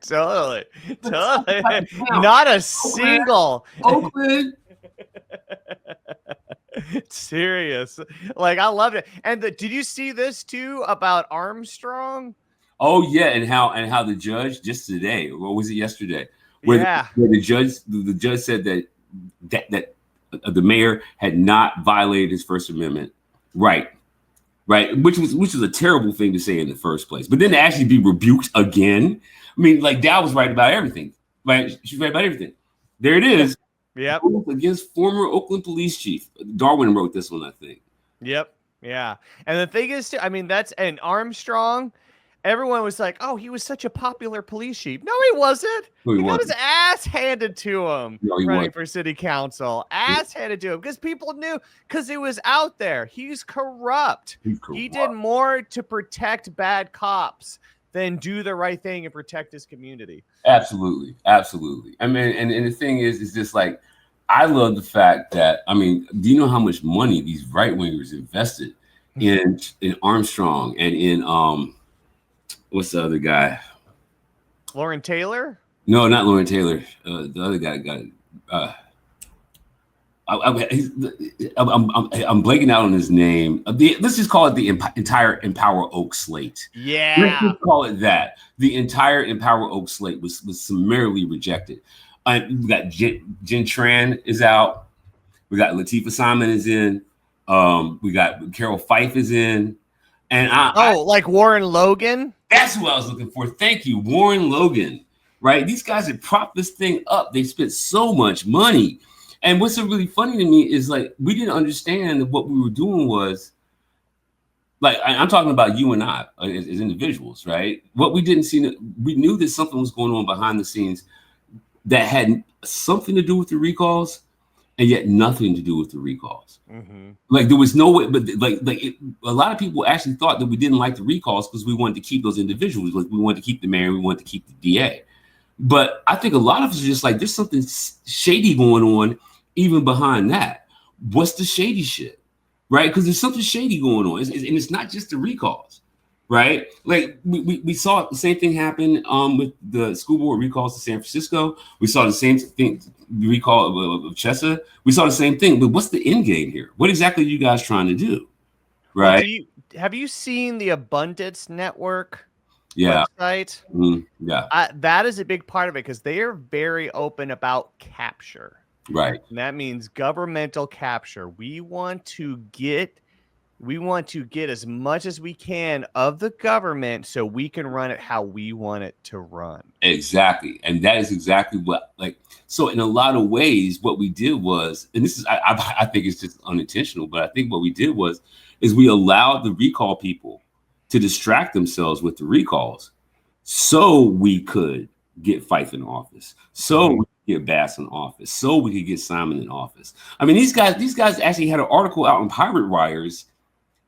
Speaker 1: Totally. Not a single
Speaker 2: Oakland.
Speaker 1: Serious. Like, I loved it. And did you see this too about Armstrong?
Speaker 2: Oh yeah, and how the judge just today, or was it yesterday? Where the judge said that the mayor had not violated his First Amendment right, which was a terrible thing to say in the first place. But then to actually be rebuked again, I mean, like, Dow was right about everything. Right, she's right about everything. There it is.
Speaker 1: Yep.
Speaker 2: Against former Oakland police chief. Darwin wrote this one, I think.
Speaker 1: Yep. Yeah. And the thing is, I mean, and Armstrong, everyone was like, oh, he was such a popular police chief. No, he wasn't. He got his ass handed to him running for city council. Ass handed to him because people knew, because it was out there. He's corrupt. He did more to protect bad cops than do the right thing and protect his community.
Speaker 2: Absolutely. I mean, and the thing is just like, I love the fact that, I mean, do you know how much money these right wingers invested in Armstrong and in what's the other guy?
Speaker 1: Lauren Taylor?
Speaker 2: No, not Lauren Taylor. The other guy got it. I'm blanking out on his name. Let's just call it the entire Empower Oak slate.
Speaker 1: Yeah.
Speaker 2: Let's just call it that. The entire Empower Oak slate was summarily rejected. We got Jen Tran is out. We got Latifah Simon is in. We got Carol Fife is in. And
Speaker 1: like Warren Logan?
Speaker 2: That's who I was looking for. Thank you, Warren Logan. Right? These guys had propped this thing up. They spent so much money. And what's so really funny to me is, like, we didn't understand that what we were doing was, like, I'm talking about you and I as individuals, right? What we didn't see, we knew that something was going on behind the scenes that had something to do with the recalls, and yet nothing to do with the recalls. Mm-hmm. Like, there was no way, but a lot of people actually thought that we didn't like the recalls because we wanted to keep those individuals. Like, we wanted to keep the mayor, we wanted to keep the DA. But I think a lot of us are just like, there's something shady going on even behind that. What's the shady shit, right? Because there's something shady going on, and it's not just the recalls, right? Like, we saw the same thing happen with the school board recalls to San Francisco. We saw the same thing, the recall of Chesa. We saw the same thing, but what's the end game here? What exactly are you guys trying to do, right?
Speaker 1: Well, have you seen the Abundance Network
Speaker 2: website?
Speaker 1: Yeah. That is a big part of it because they are very open about capture.
Speaker 2: Right.
Speaker 1: And that means governmental capture. We want to get as much as we can of the government so we can run it how we want it to run.
Speaker 2: Exactly. And that is exactly what, like, so in a lot of ways, what we did was, and this is, I think it's just unintentional, but I think what we did is we allowed the recall people to distract themselves with the recalls so we could get Fife in office, so we could get Bass in office, so we could get Simon in office. I mean, these guys actually had an article out on Pirate Wires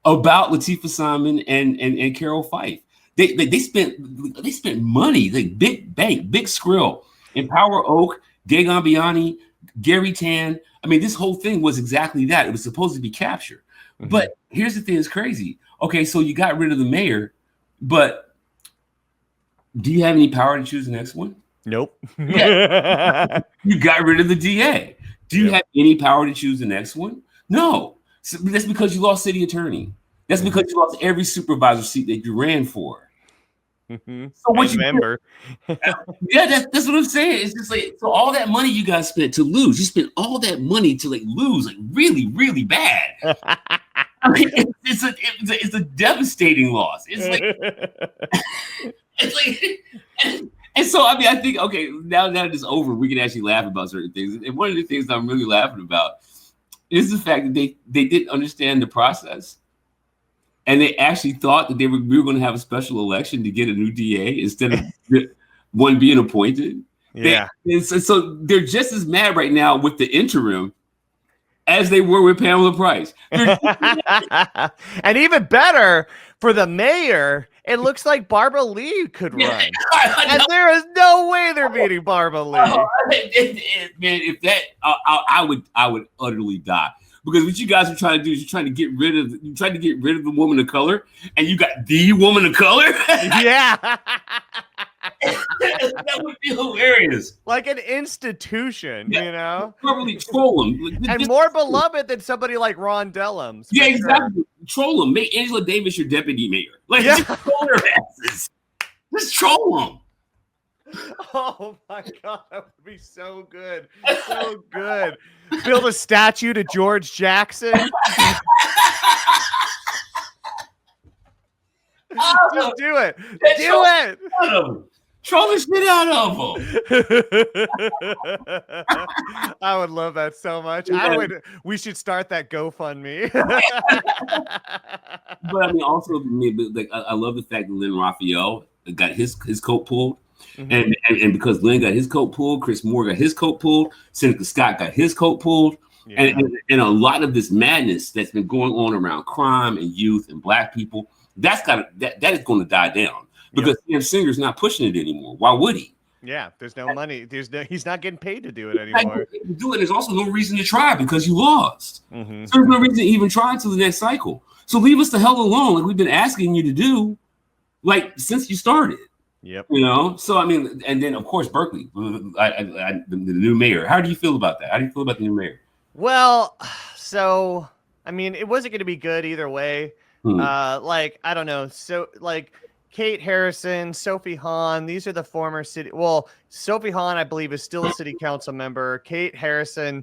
Speaker 2: about Latifah Simon and Carol Fife. They spent money, like big bank, big skrill, Empower Oak, Dagon Biani, Gary Tan. I mean, this whole thing was exactly that. It was supposed to be capture. Mm-hmm. But here's the thing that's crazy. Okay, so you got rid of the mayor, but do you have any power to choose the next one?
Speaker 1: Nope.
Speaker 2: Yeah. You got rid of the DA. Do you have any power to choose the next one? No. So that's because you lost city attorney. That's because you lost every supervisor seat that you ran for. So what
Speaker 1: I
Speaker 2: you
Speaker 1: remember.
Speaker 2: yeah, that's what I'm saying. It's just like, so all that money you guys spent to lose, you spent all that money to like lose, like really, really bad. I mean, it's a devastating loss. It's like it's like, and so I mean, I think okay, now that it's over, we can actually laugh about certain things. And one of the things I'm really laughing about is the fact that they didn't understand the process, and they actually thought that we were going to have a special election to get a new DA instead of one being appointed.
Speaker 1: Yeah.
Speaker 2: So they're just as mad right now with the interim as they were with Pamela Price.
Speaker 1: And even better for the mayor, it looks like Barbara Lee could run. And there is no way they're beating Barbara Lee.
Speaker 2: Man, if that, I would utterly die. Because what you guys are trying to do is you're trying to get rid of the woman of color, and you got the woman of color.
Speaker 1: Yeah.
Speaker 2: That would be hilarious.
Speaker 1: Like an institution, you know?
Speaker 2: Probably troll them.
Speaker 1: And more beloved than somebody like Ron Dellums.
Speaker 2: Yeah, exactly. Troll them. Make Angela Davis your deputy mayor. Like, just troll their asses. Just troll them.
Speaker 1: Oh my God, that would be so good. So good. Build a statue to George Jackson. Just do it. Do it.
Speaker 2: Troll the shit out of
Speaker 1: them. I would love that so much. Yeah. We should start that GoFundMe.
Speaker 2: But I mean, also, like, I love the fact that Lynn Raphael got his coat pulled. Mm-hmm. And because Lynn got his coat pulled, Chris Moore got his coat pulled, Seneca Scott got his coat pulled. Yeah. And a lot of this madness that's been going on around crime and youth and Black people, that is going to die down. Because Sam Singer's not pushing it anymore. Why would he?
Speaker 1: Yeah, there's no money. He's not getting paid to do it anymore.
Speaker 2: There's also no reason to try because you lost. Mm-hmm. So there's no reason to even try until the next cycle. So leave us the hell alone, like we've been asking you to do, like since you started.
Speaker 1: Yep.
Speaker 2: You know. So I mean, and then of course Berkeley, the new mayor. How do you feel about that? How do you feel about the new mayor?
Speaker 1: Well, so I mean, it wasn't going to be good either way. Like I don't know. So like. Kate Harrison, Sophie Hahn, these are the former city. Well, Sophie Hahn, I believe, is still a city council member. Kate Harrison,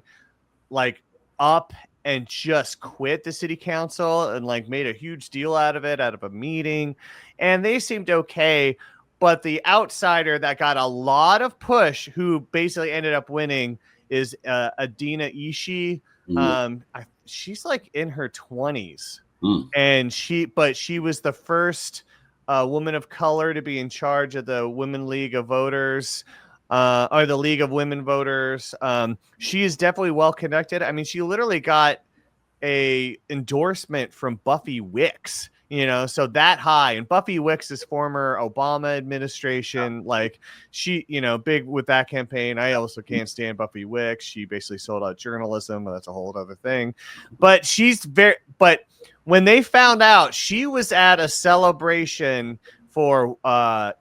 Speaker 1: like, up and just quit the city council and, like, made a huge deal out of a meeting. And they seemed okay. But the outsider that got a lot of push, who basically ended up winning, is Adina Ishii. She's, like, in her 20s. And she was the first woman of color to be in charge of the Women League of Voters, or the League of Women Voters. She is definitely well connected. I mean, she literally got a endorsement from Buffy Wicks, you know, so that high. And Buffy Wicks is former Obama administration. Like she, you know, big with that campaign. I also can't stand Buffy Wicks. She basically sold out journalism. That's a whole other thing. But when they found out she was at a celebration for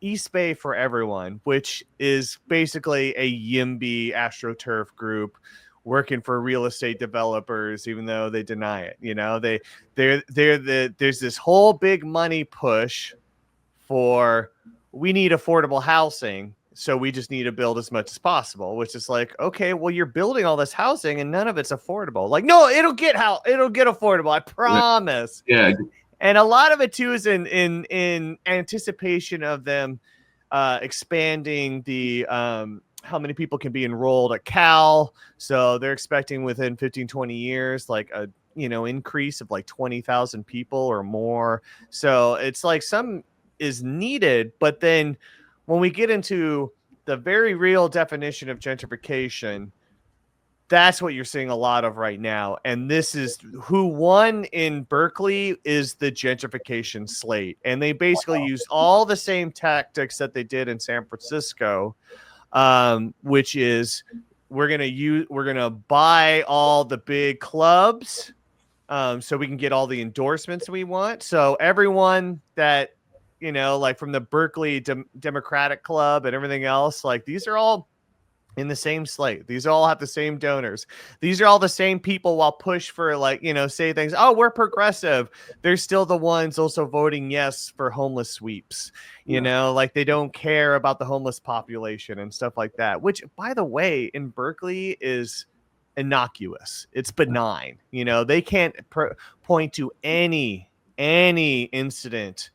Speaker 1: East Bay for Everyone, which is basically a YIMBY AstroTurf group working for real estate developers, even though they deny it. You know, there's this whole big money push for we need affordable housing. So we just need to build as much as possible, which is like, okay, well, you're building all this housing and none of it's affordable. Like, no, it'll get affordable. I promise.
Speaker 2: Yeah.
Speaker 1: And a lot of it too is in anticipation of them expanding the how many people can be enrolled at Cal. So they're expecting within 15, 20 years, like a, you know, increase of like 20,000 people or more. So it's like some is needed, but then when we get into the very real definition of gentrification, that's what you're seeing a lot of right now. And this is who won in Berkeley is the gentrification slate. And they basically used all the same tactics that they did in San Francisco, which is we're going to buy all the big clubs so we can get all the endorsements we want. So everyone that, you know, like from the Berkeley Democratic Club and everything else, like these are all in the same slate. These all have the same donors. These are all the same people while push for like, you know, say things, oh, we're progressive. They're still the ones also voting yes for homeless sweeps. You know, like they don't care about the homeless population and stuff like that, which by the way, in Berkeley is innocuous. It's benign. You know, they can't point to any incident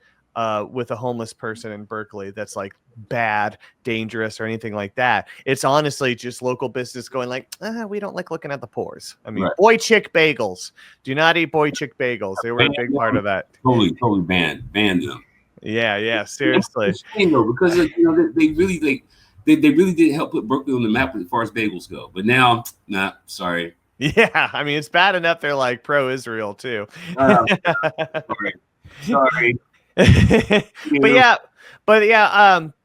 Speaker 1: with a homeless person in Berkeley that's like bad, dangerous, or anything like that. It's honestly just local business going like, we don't like looking at the pores. I mean, boy chick bagels. Do not eat boy chick bagels. They were a big part of that.
Speaker 2: Totally banned them.
Speaker 1: Yeah, seriously.
Speaker 2: It's a shame, though, because you know they really did help put Berkeley on the map as far as bagels go. But now, nah, sorry.
Speaker 1: Yeah, I mean it's bad enough they're like pro-Israel too.
Speaker 2: Sorry.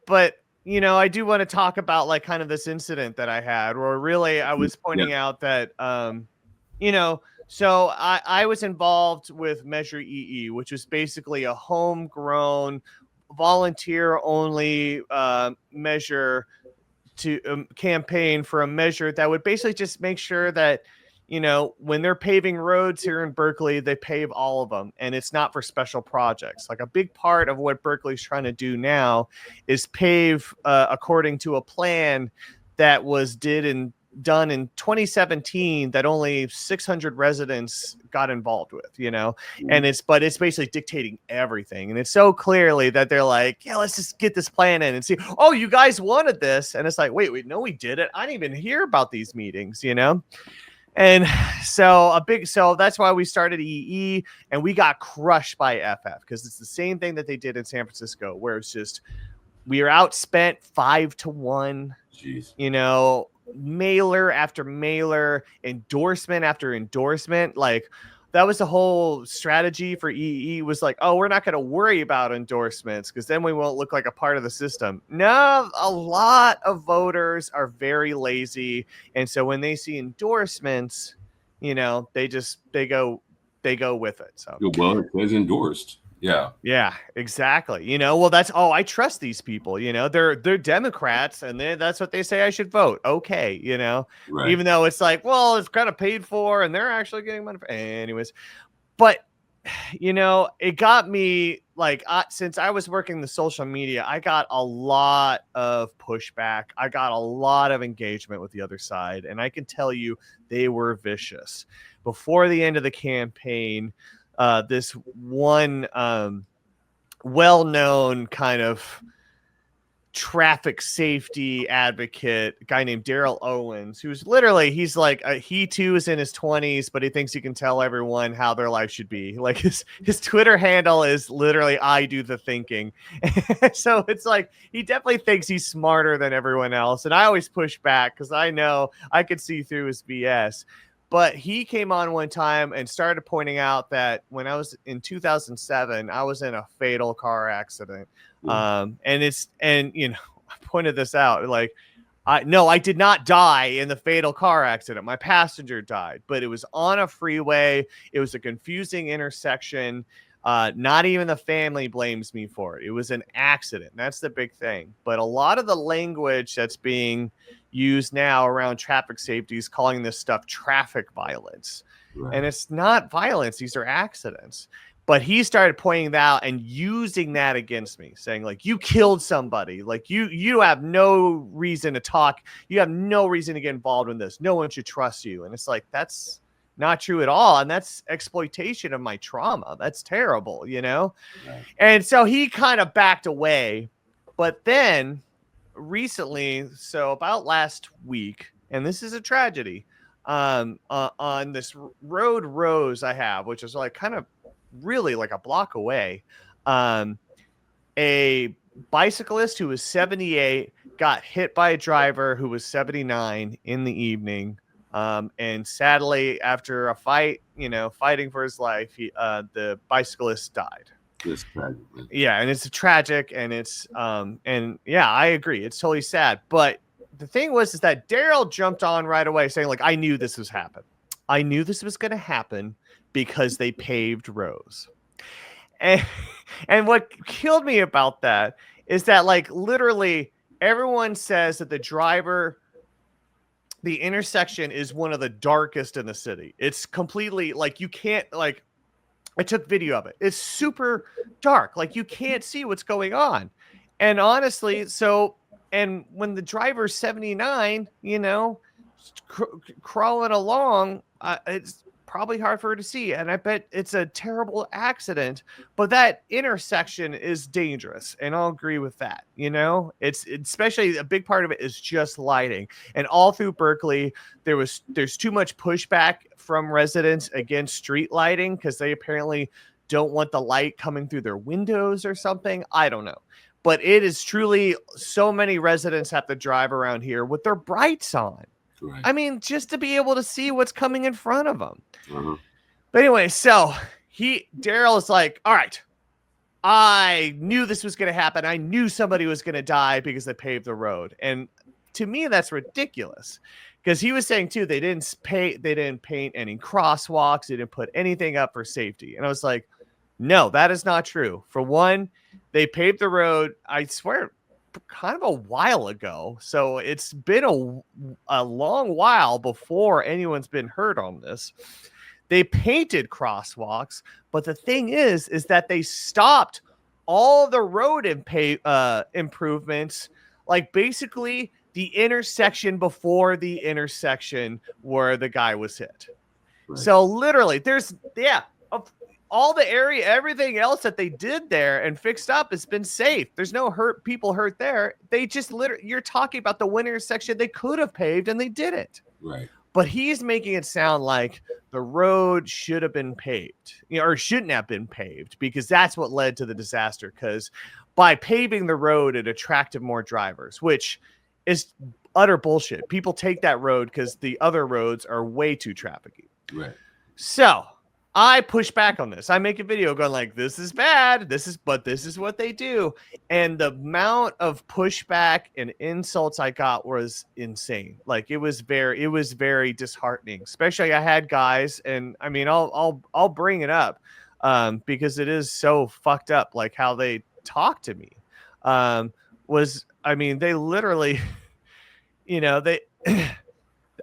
Speaker 1: But you know, I do want to talk about like kind of this incident that I had, where really I was pointing out that you know, so I was involved with Measure EE, which was basically a homegrown, volunteer-only measure to campaign for a measure that would basically just make sure that, you know, when they're paving roads here in Berkeley, they pave all of them, and it's not for special projects. Like a big part of what Berkeley's trying to do now is pave according to a plan that was done in 2017 that only 600 residents got involved with, you know, and it's basically dictating everything. And it's so clearly that they're like, yeah, let's just get this plan in and see, oh, you guys wanted this. And it's like, wait, no, we didn't. I didn't even hear about these meetings, you know? And so that's why we started EE, and we got crushed by FF because it's the same thing that they did in San Francisco, where it's just, we are outspent 5-1, you know, mailer after mailer, endorsement after endorsement. Like that was the whole strategy for EE, was like, oh, we're not going to worry about endorsements because then we won't look like a part of the system. No, a lot of voters are very lazy. And so when they see endorsements, you know, they go with it. So,
Speaker 2: well, it says endorsed.
Speaker 1: Yeah, exactly. You know, well, I trust these people, you know, they're Democrats and that's what they say I should vote. Okay. You know, even though it's like, well, it's kind of paid for and they're actually getting money for anyways. But, you know, it got me like, since I was working the social media, I got a lot of pushback. I got a lot of engagement with the other side. And I can tell you they were vicious. Before the end of the campaign, this one well-known kind of traffic safety advocate, a guy named Daryl Owens, who's literally, he's like, he too is in his 20s, but he thinks he can tell everyone how their life should be. Like his Twitter handle is literally, I do the thinking. So it's like, he definitely thinks he's smarter than everyone else. And I always push back because I know I could see through his BS. But he came on one time and started pointing out that when I was in 2007, I was in a fatal car accident. And you know, I pointed this out, like, I did not die in the fatal car accident. My passenger died, but it was on a freeway. It was a confusing intersection. Not even the family blames me for it. It was an accident. That's the big thing. But a lot of the language that's being used now around traffic safety is calling this stuff traffic violence. And it's not violence. These are accidents. But he started pointing that out and using that against me, saying like, you killed somebody. Like you have no reason to talk. You have no reason to get involved in this. No one should trust you. And it's like, that's not true at all. And that's exploitation of my trauma. That's terrible, you know? And so he kind of backed away. But then recently, so about last week, and this is a tragedy, on this road Rose I have, which is like kind of really like a block away, a bicyclist who was 78 got hit by a driver who was 79 in the evening. And sadly, after a fight, you know, fighting for his life, the bicyclist died.
Speaker 2: It's tragic, man.
Speaker 1: Yeah, and it's tragic, and it's and yeah, I agree, it's totally sad. But the thing is that Daryl jumped on right away, saying like, I knew this was happen. I knew this was going to happen because they paved roads. And what killed me about that is that like literally everyone says that the driver the intersection is one of the darkest in the city. It's completely like you can't like. I took video of it. It's super dark. Like you can't see what's going on. And honestly, and when the driver's 79, crawling along, it's probably hard for her to see. And I bet it's a terrible accident, but that intersection is dangerous. And I'll agree with that. It's especially a big part of it is just lighting. And all through Berkeley, there's too much pushback from residents against street lighting because they apparently don't want the light coming through their windows or something. I don't know. But it is truly so many residents have to drive around here with their brights on. Right. I mean, just to be able to see what's coming in front of them. Uh-huh. But anyway, so Daryl is like, all right, I knew this was going to happen. I knew somebody was going to die because they paved the road. And to me, that's ridiculous because he was saying too, they didn't paint any crosswalks. They didn't put anything up for safety. And I was like, no, that is not true. For one, they paved the road, I swear, kind of a while ago. So it's been a long while before anyone's been hurt on this. They painted crosswalks, but the thing is that they stopped all the road improvements, like basically the intersection before the intersection where the guy was hit. Right. So literally all the area, everything else that they did there and fixed up has been safe. There's no people hurt there. They just you're talking about the winter section they could have paved and they didn't.
Speaker 2: Right.
Speaker 1: But he's making it sound like the road should have been paved, or shouldn't have been paved because that's what led to the disaster. Because by paving the road, it attracted more drivers, which is utter bullshit. People take that road because the other roads are way too trafficy.
Speaker 2: Right.
Speaker 1: So I push back on this. I make a video going like, this is bad. This is what they do. And the amount of pushback and insults I got was insane. Like it was very disheartening, especially I had guys. And I mean, I'll bring it up because it is so fucked up. Like how they talk to me they literally,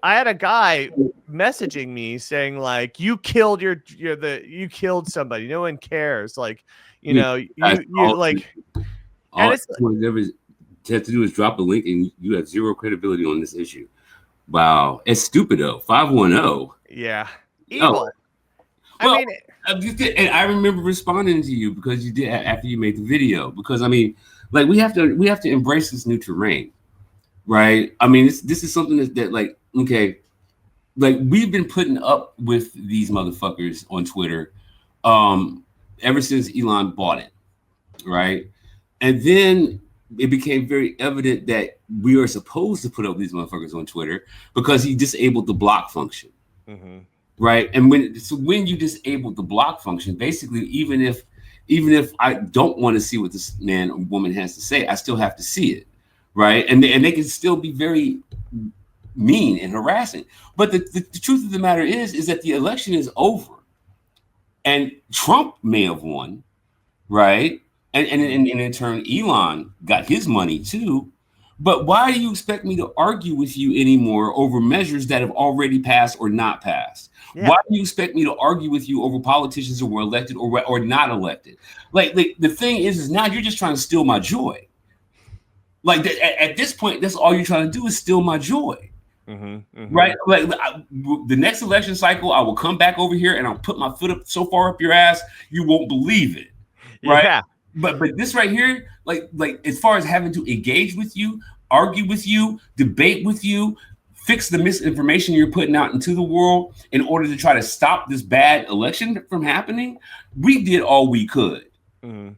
Speaker 1: I had a guy messaging me saying like, you killed you killed somebody. No one cares. Like, you like,
Speaker 2: all it's have to do is drop a link and you have zero credibility on this issue. Wow. It's stupid though. 510.
Speaker 1: Yeah. Evil.
Speaker 2: Well, and I remember responding to you because you did after you made the video, because I mean, like we have to embrace this new terrain. Right. I mean, this is something that like, okay, like we've been putting up with these motherfuckers on Twitter ever since Elon bought it. Right. And then it became very evident that we are supposed to put up these motherfuckers on Twitter because he disabled the block function. Mm-hmm. Right. And when you disable the block function, basically, even if I don't want to see what this man or woman has to say, I still have to see it. Right. And they can still be very mean and harassing. But the truth of the matter is that the election is over and Trump may have won. Right. And in turn, Elon got his money, too. But why do you expect me to argue with you anymore over measures that have already passed or not passed? Yeah. Why do you expect me to argue with you over politicians who were elected or not elected? Like the thing is now you're just trying to steal my joy. Like at this point, that's all you're trying to do is steal my joy. Mm-hmm, mm-hmm. Right? Like the next election cycle, I will come back over here and I'll put my foot up so far up your ass, you won't believe it. Right? Yeah. But this right here, like as far as having to engage with you, argue with you, debate with you, fix the misinformation you're putting out into the world in order to try to stop this bad election from happening, we did all we could. Mm-hmm.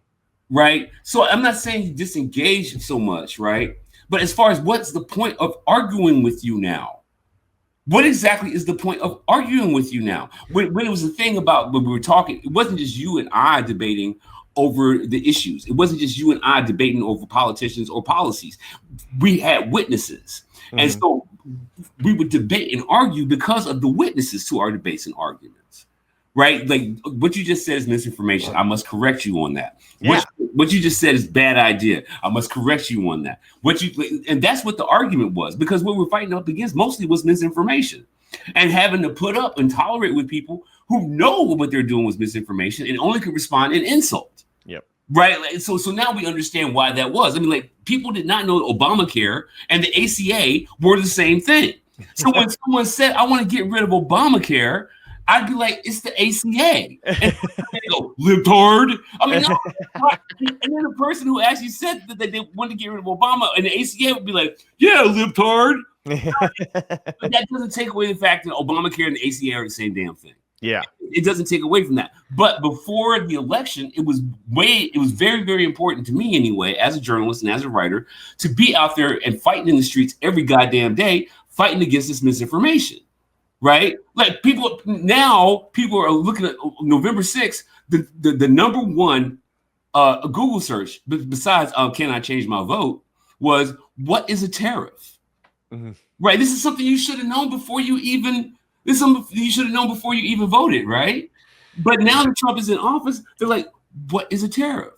Speaker 2: Right? So I'm not saying disengage so much, right? But as far as what's the point of arguing with you now? What exactly is the point of arguing with you now? When it was the thing about when we were talking, it wasn't just you and I debating over the issues. It wasn't just you and I debating over politicians or policies. We had witnesses. Mm-hmm. And so we would debate and argue because of the witnesses to our debates and arguments. Right? Like what you just said is misinformation. I must correct you on that. Yeah. what you just said is bad idea. I must correct you on that. And that's what the argument was, because what we're fighting up against mostly was misinformation and having to put up and tolerate with people who know what they're doing was misinformation and only could respond in insult.
Speaker 1: Yep.
Speaker 2: Right. So now we understand why that was. I mean, like, people did not know Obamacare and the ACA were the same thing. So when someone said, I want to get rid of Obamacare, I'd be like, it's the ACA. And they go, libtard. I mean, no. And then the person who actually said that they wanted to get rid of Obama and the ACA would be like, yeah, libtard. But that doesn't take away the fact that Obamacare and the ACA are the same damn thing.
Speaker 1: Yeah.
Speaker 2: It doesn't take away from that. But before the election, it was very, very important to me anyway, as a journalist and as a writer, to be out there and fighting in the streets every goddamn day, fighting against this misinformation. Right? Like, people are looking at November 6th, the number one Google search, besides can I change my vote, was, what is a tariff? Mm-hmm. Right? This is something you should have known before you even voted, right? But now that Trump is in office, they're like, what is a tariff?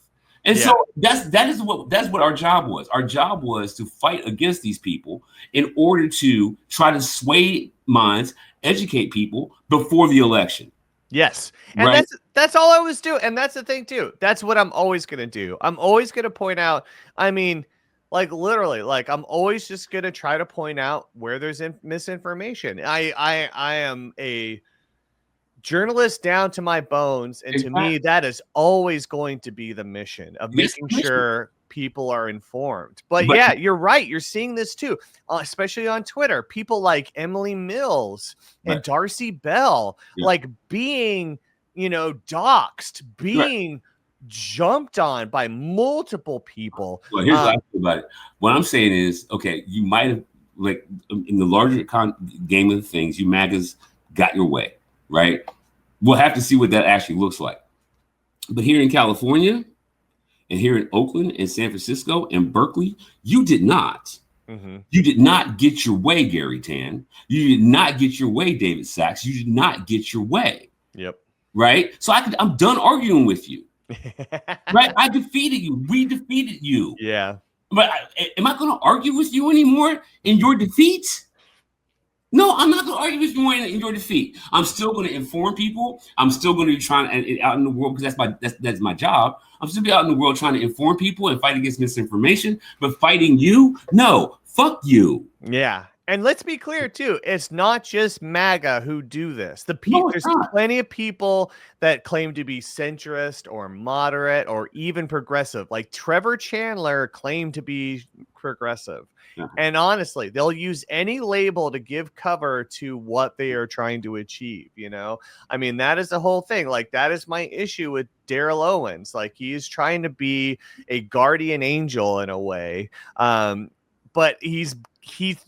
Speaker 2: And so that's what our job was. Our job was to fight against these people in order to try to sway minds, educate people before the election.
Speaker 1: Yes. And right? that's all I was doing. And that's the thing too. That's what I'm always going to do. I'm always going to point out, I mean, like, literally, like, I'm always just going to try to point out where there's misinformation. I am a journalist down to my bones. And to me, that is always going to be the mission of making sure people are informed. But yeah, you're right. You're seeing this too, especially on Twitter. People like Emily Mills and Darcy Bell, like, being, doxxed, being jumped on by multiple people.
Speaker 2: Well, here's what I think about it. What I'm saying is, okay, you might have, like, in the larger game of things, you MAGAs got your way, right? We'll have to see what that actually looks like. But here in California, and here in Oakland and San Francisco and Berkeley, you did not. Mm-hmm. You did not get your way, Gary Tan. You did not get your way, David Sachs. You did not get your way.
Speaker 1: Yep.
Speaker 2: Right? So I'm done arguing with you. Right? I defeated you. We defeated you.
Speaker 1: Yeah.
Speaker 2: But am I going to argue with you anymore in your defeat? No, I'm not going to argue with you in your defeat. I'm still going to inform people. I'm still going to be trying out in the world, because that's my job. I'm still be out in the world trying to inform people and fight against misinformation. But fighting you, no, fuck you.
Speaker 1: Yeah. And let's be clear too, it's not just MAGA who do this. There's plenty of people that claim to be centrist or moderate or even progressive. Like Trevor Chandler claimed to be progressive. And honestly, they'll use any label to give cover to what they are trying to achieve. I mean, that is the whole thing. Like, that is my issue with Daryl Owens. Like, he is trying to be a guardian angel in a way. But he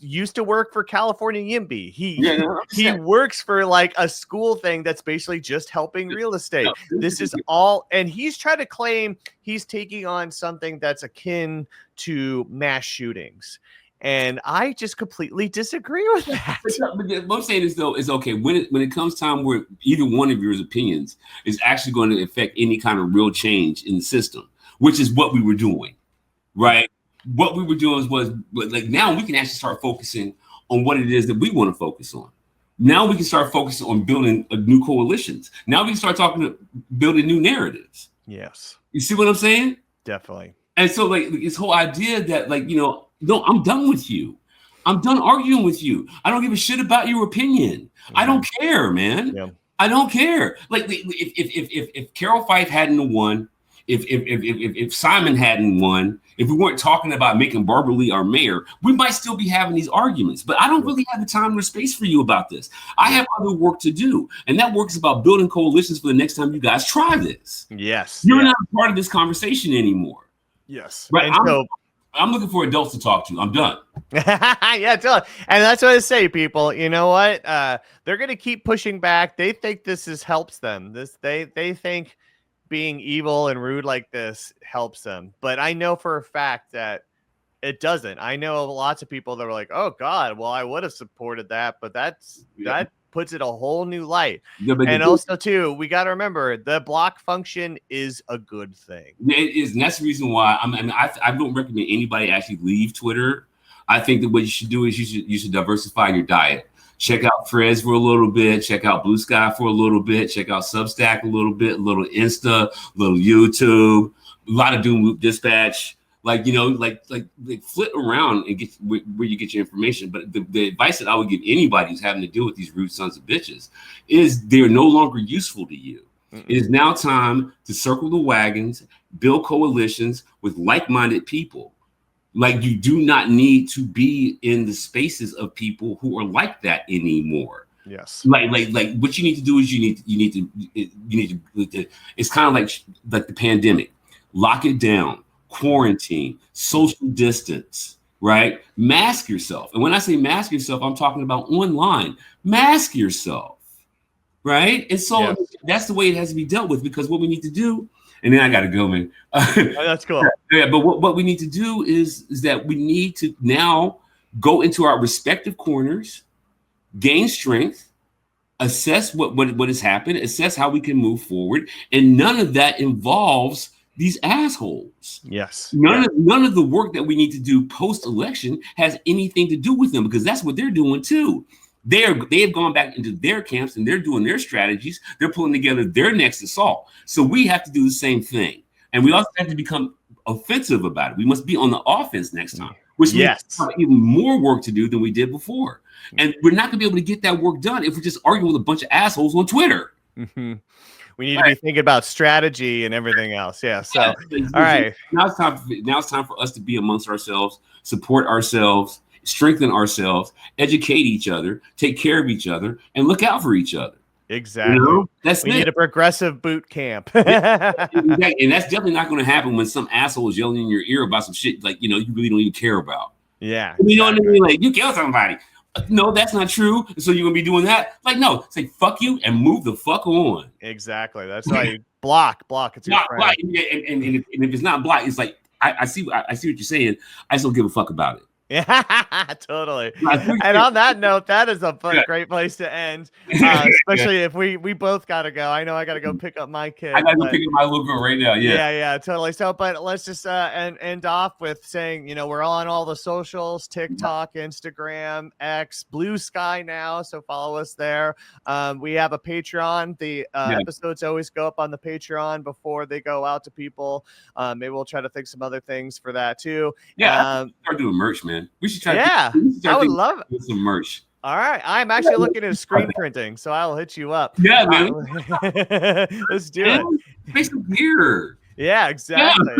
Speaker 1: used to work for California YIMBY. He works for like a school thing that's basically just helping real estate. This is all, and he's trying to claim he's taking on something that's akin to mass shootings. And I just completely disagree with that.
Speaker 2: What I'm saying is, though, is okay, when it comes time where either one of your opinions is actually going to affect any kind of real change in the system, which is what we were doing, right? What we were doing was like, now we can actually start focusing on what it is that we want to focus on. Now we can start focusing on building new coalitions. Now we can start building new narratives.
Speaker 1: Yes.
Speaker 2: You see what I'm saying?
Speaker 1: Definitely.
Speaker 2: And so, like, this whole idea that, like, no, I'm done with you. I'm done arguing with you. I don't give a shit about your opinion. Mm-hmm. I don't care, man. Yeah. I don't care. Like, if Carol Fife hadn't won, if Simon hadn't won, if we weren't talking about making Barbara Lee our mayor, we might still be having these arguments. But I don't really have the time or space for you about this. I have other work to do. And that work is about building coalitions for the next time you guys try this.
Speaker 1: Yes.
Speaker 2: You're not a part of this conversation anymore.
Speaker 1: Yes.
Speaker 2: Right. I'm looking for adults to talk to. I'm done.
Speaker 1: Yeah, totally. And that's what I say, people. You know what? They're going to keep pushing back. They think this helps them. They think being evil and rude like this helps them. But I know for a fact that it doesn't. I know lots of people that were like, oh God, well, I would have supported that, but that puts it a whole new light.
Speaker 2: Yeah,
Speaker 1: And also too, we got to remember the block function is a good thing.
Speaker 2: It is, and that's the reason why I don't recommend anybody actually leave Twitter. I think that what you should do is you should diversify your diet. Check out Threads for a little bit. Check out Blue Sky for a little bit. Check out Substack a little bit. A little Insta, a little YouTube, a lot of Doomloop Dispatch. Like, you know, like flit around and get where you get your information. But the advice that I would give anybody who's having to deal with these rude sons of bitches is they're no longer useful to you. It is now time to circle the wagons, build coalitions with like-minded people. Like, you do not need to be in the spaces of people who are like that anymore.
Speaker 1: Yes.
Speaker 2: Like what you need to do is you need to it's kind of like the pandemic. Lock it down. Quarantine, social distance, right? Mask yourself. And when I say mask yourself, I'm talking about online. Mask yourself, right? And so that's the way it has to be dealt with, because what we need to do, and then I got to go, man.
Speaker 1: That's cool.
Speaker 2: Yeah, but what we need to do is that we need to now go into our respective corners, gain strength, assess what has happened, assess how we can move forward. And none of that involves these assholes.
Speaker 1: Yes.
Speaker 2: None of the work that we need to do post-election has anything to do with them, because that's what they're doing too. They have gone back into their camps and they're doing their strategies. They're pulling together their next assault. So we have to do the same thing. And we also have to become offensive about it. We must be on the offense next time, which means we have even more work to do than we did before. And we're not gonna be able to get that work done if we're just arguing with a bunch of assholes on Twitter.
Speaker 1: Mm-hmm. We need to be thinking about strategy and everything else. Yeah. So, all right.
Speaker 2: Now it's time for us to be amongst ourselves, support ourselves, strengthen ourselves, educate each other, take care of each other, and look out for each other.
Speaker 1: Exactly.
Speaker 2: You know?
Speaker 1: We need a progressive boot camp.
Speaker 2: And that's definitely not going to happen when some asshole is yelling in your ear about some shit like, you know, you really don't even care about.
Speaker 1: Yeah.
Speaker 2: You know what I mean? Like, you kill somebody. No, that's not true. So you're gonna be doing that? Like, no, say fuck you and move the fuck on.
Speaker 1: Exactly. That's why you block. It's your friend.
Speaker 2: Block. And if it's not block, it's like I see what you're saying. I just don't give a fuck about it.
Speaker 1: Yeah, totally. And on that note, that is a great place to end, especially if we both got to go. I know I got to go pick up my kid.
Speaker 2: I got to go pick up my little girl right now.
Speaker 1: Yeah, totally. So, but let's just end off with saying, you know, we're on all the socials, TikTok, Instagram, X, Blue Sky now. So follow us there. We have a Patreon. The episodes always go up on the Patreon before they go out to people. Maybe we'll try to think some other things for that too.
Speaker 2: Yeah, start doing merch, man. We should try.
Speaker 1: Yeah, I would love it.
Speaker 2: Some merch.
Speaker 1: All right, I'm actually looking at screen printing, so I'll hit you up.
Speaker 2: Yeah, man.
Speaker 1: Let's do it.
Speaker 2: Make some gear.
Speaker 1: Yeah, exactly.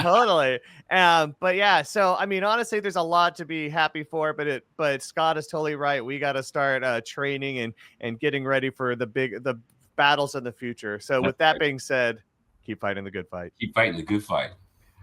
Speaker 1: Totally. But yeah, so I mean, honestly, there's a lot to be happy for, but Scott is totally right. We got to start training and getting ready for the battles in the future. So with that being said, keep fighting the good fight.
Speaker 2: Keep fighting the good fight.